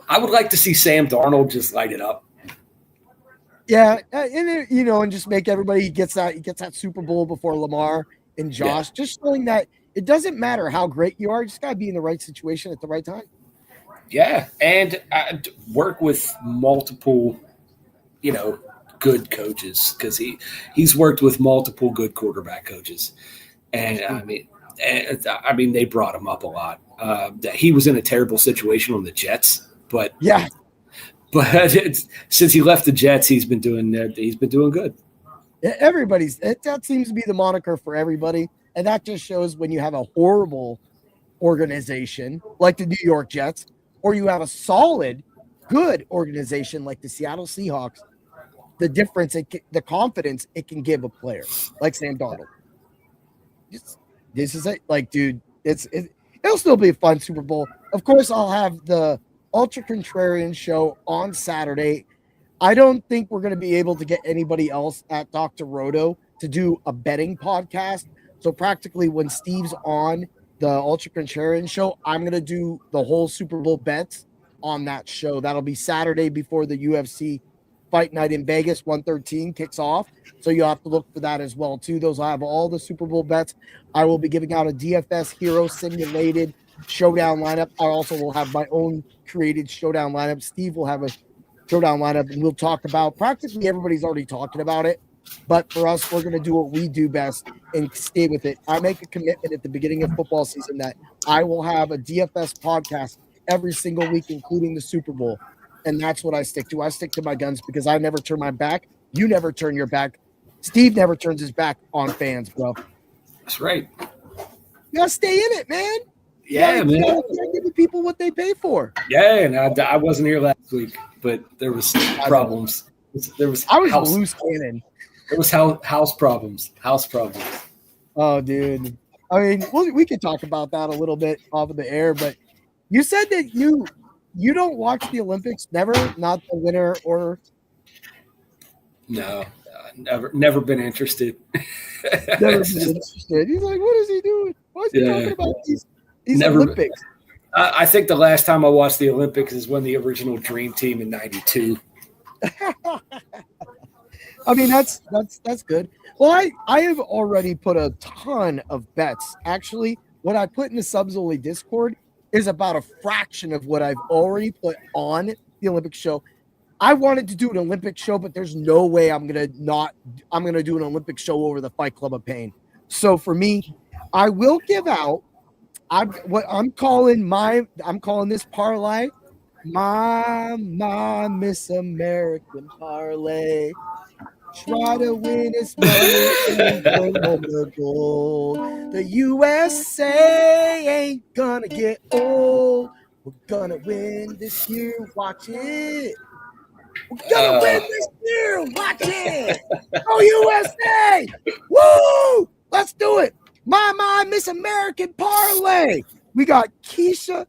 I would like to see Sam Darnold just light it up. Yeah, and just make everybody gets that Super Bowl before Lamar and Josh, just showing that it doesn't matter how great you are, you just got to be in the right situation at the right time. Yeah, and work with multiple, good coaches because he's worked with multiple good quarterback coaches, and I mean they brought him up a lot. He was in a terrible situation on the Jets, but yeah. But since he left the Jets, he's been doing good. That seems to be the moniker for everybody, and that just shows when you have a horrible organization like the New York Jets, or you have a solid good organization like the Seattle Seahawks, the difference, the confidence it can give a player like Sam Darnold. This is it. Like, dude, it'll still be a fun Super Bowl. Of course, I'll have the Ultra Contrarian show on Saturday. I don't think we're going to be able to get anybody else at Dr. Roto to do a betting podcast. So practically when Steve's on the Ultra Contrarian show, I'm going to do the whole Super Bowl bets on that show. That'll be Saturday before the UFC Fight Night in Vegas 113 kicks off. So you'll have to look for that as well, too. Those will have all the Super Bowl bets. I will be giving out a DFS Hero Simulated Showdown lineup. I also will have my own created Showdown lineup. Steve will have a Showdown lineup, and we'll talk about practically everybody's already talking about it. But for us, we're going to do what we do best and stay with it. I make a commitment at the beginning of football season that I will have a DFS podcast every single week, including the Super Bowl. And that's what I stick to. I stick to my guns because I never turn my back. You never turn your back. Steve never turns his back on fans, bro. That's right. You got to stay in it, man. Yeah, man. You got to give the people what they pay for. Yeah, and I wasn't here last week, but there was problems. I was a loose cannon. There was house problems. Oh, dude. I mean, we could talk about that a little bit off of the air, but you said that you don't watch the Olympics, never, not the winner or. No, never been interested. Never been interested. He's like, what is he doing? Why is he talking about these Olympics? I think the last time I watched the Olympics is when the original Dream Team in '92. I mean, that's good. Well, I have already put a ton of bets. Actually, what I put in the Subs Only Discord is about a fraction of what I've already put on the Olympic show. I wanted to do an Olympic show, but there's no way I'm gonna do an Olympic show over the Fight Club of Pain. So for me, I will give out. I'm calling this parlay my Miss American parlay. Try to win this money and bring home the gold. The USA ain't gonna get old. We're gonna win this year. Watch it. We're gonna win this year. Watch it. Go USA. Woo! Let's do it. My Miss American parlay. We got Keisha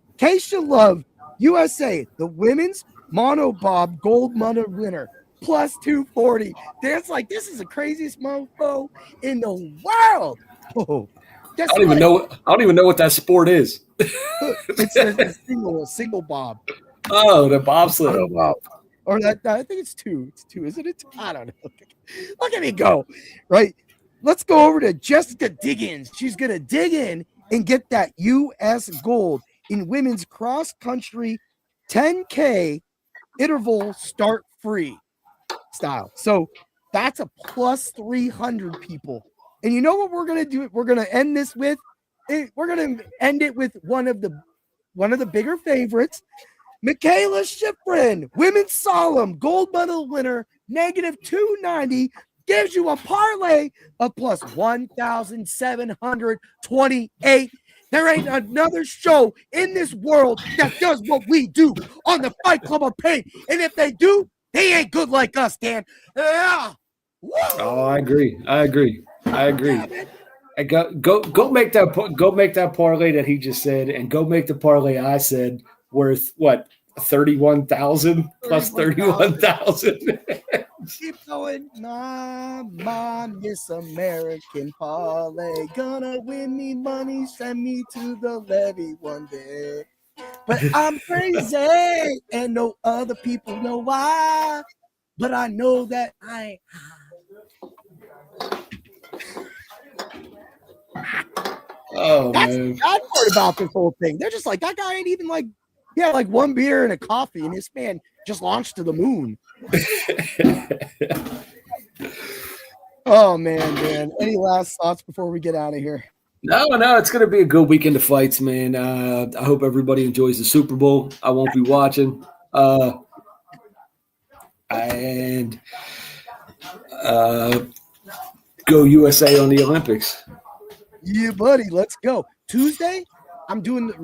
Love, USA, the women's monobob gold medal winner. Plus 240. It's like, this is the craziest mofo in the world. Oh, I don't even know what that sport is. It's a single bob. Oh, the bobsled. Or that, I think it's two. It's two, isn't it? I don't know. Look at me go. Right. Let's go over to Jessica Diggins. She's going to dig in and get that U.S. gold in women's cross country 10K interval start free style. So that's a plus 300 people. And you know what we're going to do? We're going to end this with, we're going to end it with one of the bigger favorites, Michaela Schifrin, women's solemn gold medal winner, negative 290, gives you a parlay of plus 1,728. There ain't another show in this world that does what we do on the Fight Club of Pain. And if they do, they ain't good like us, Dan. Yeah. Oh, I agree. And go make that parlay that he just said, and go make the parlay I said worth what, 31,000 plus 31,000. Keep going, my Miss American parlay, gonna win me money, send me to the levee one day. But I'm crazy, and no other people know why. But I know that I Oh, that's man. the bad part about this whole thing. They're just like, that guy ain't even like, he had like one beer and a coffee, and this man just launched to the moon. Oh, man. Any last thoughts before we get out of here? No, it's going to be a good weekend of fights, man. I hope everybody enjoys the Super Bowl. I won't be watching. And go USA on the Olympics. Yeah, buddy. Let's go. Tuesday, I'm doing the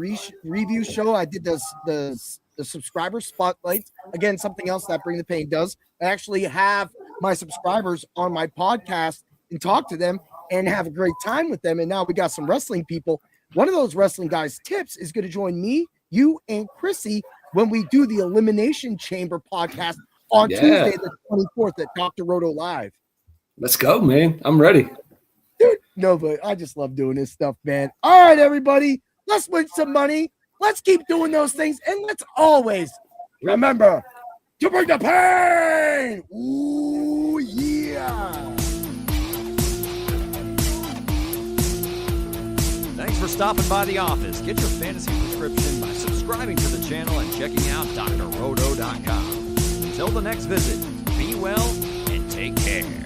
review show. I did the the subscriber spotlights. Again, something else that Bring the Pain does. I actually have my subscribers on my podcast and talk to them and have a great time with them. And now we got some wrestling people. One of those wrestling guys' tips is going to join me, you, and Chrissy when we do the Elimination Chamber podcast on Tuesday, the 24th at Dr. Roto Live. Let's go, man. I'm ready. Dude, no, but I just love doing this stuff, man. All right, everybody, let's win some money. Let's keep doing those things. And let's always remember to bring the pain. Ooh, yeah. Thanks for stopping by the office. Get your fantasy prescription by subscribing to the channel and checking out drroto.com. Until the next visit, be well and take care.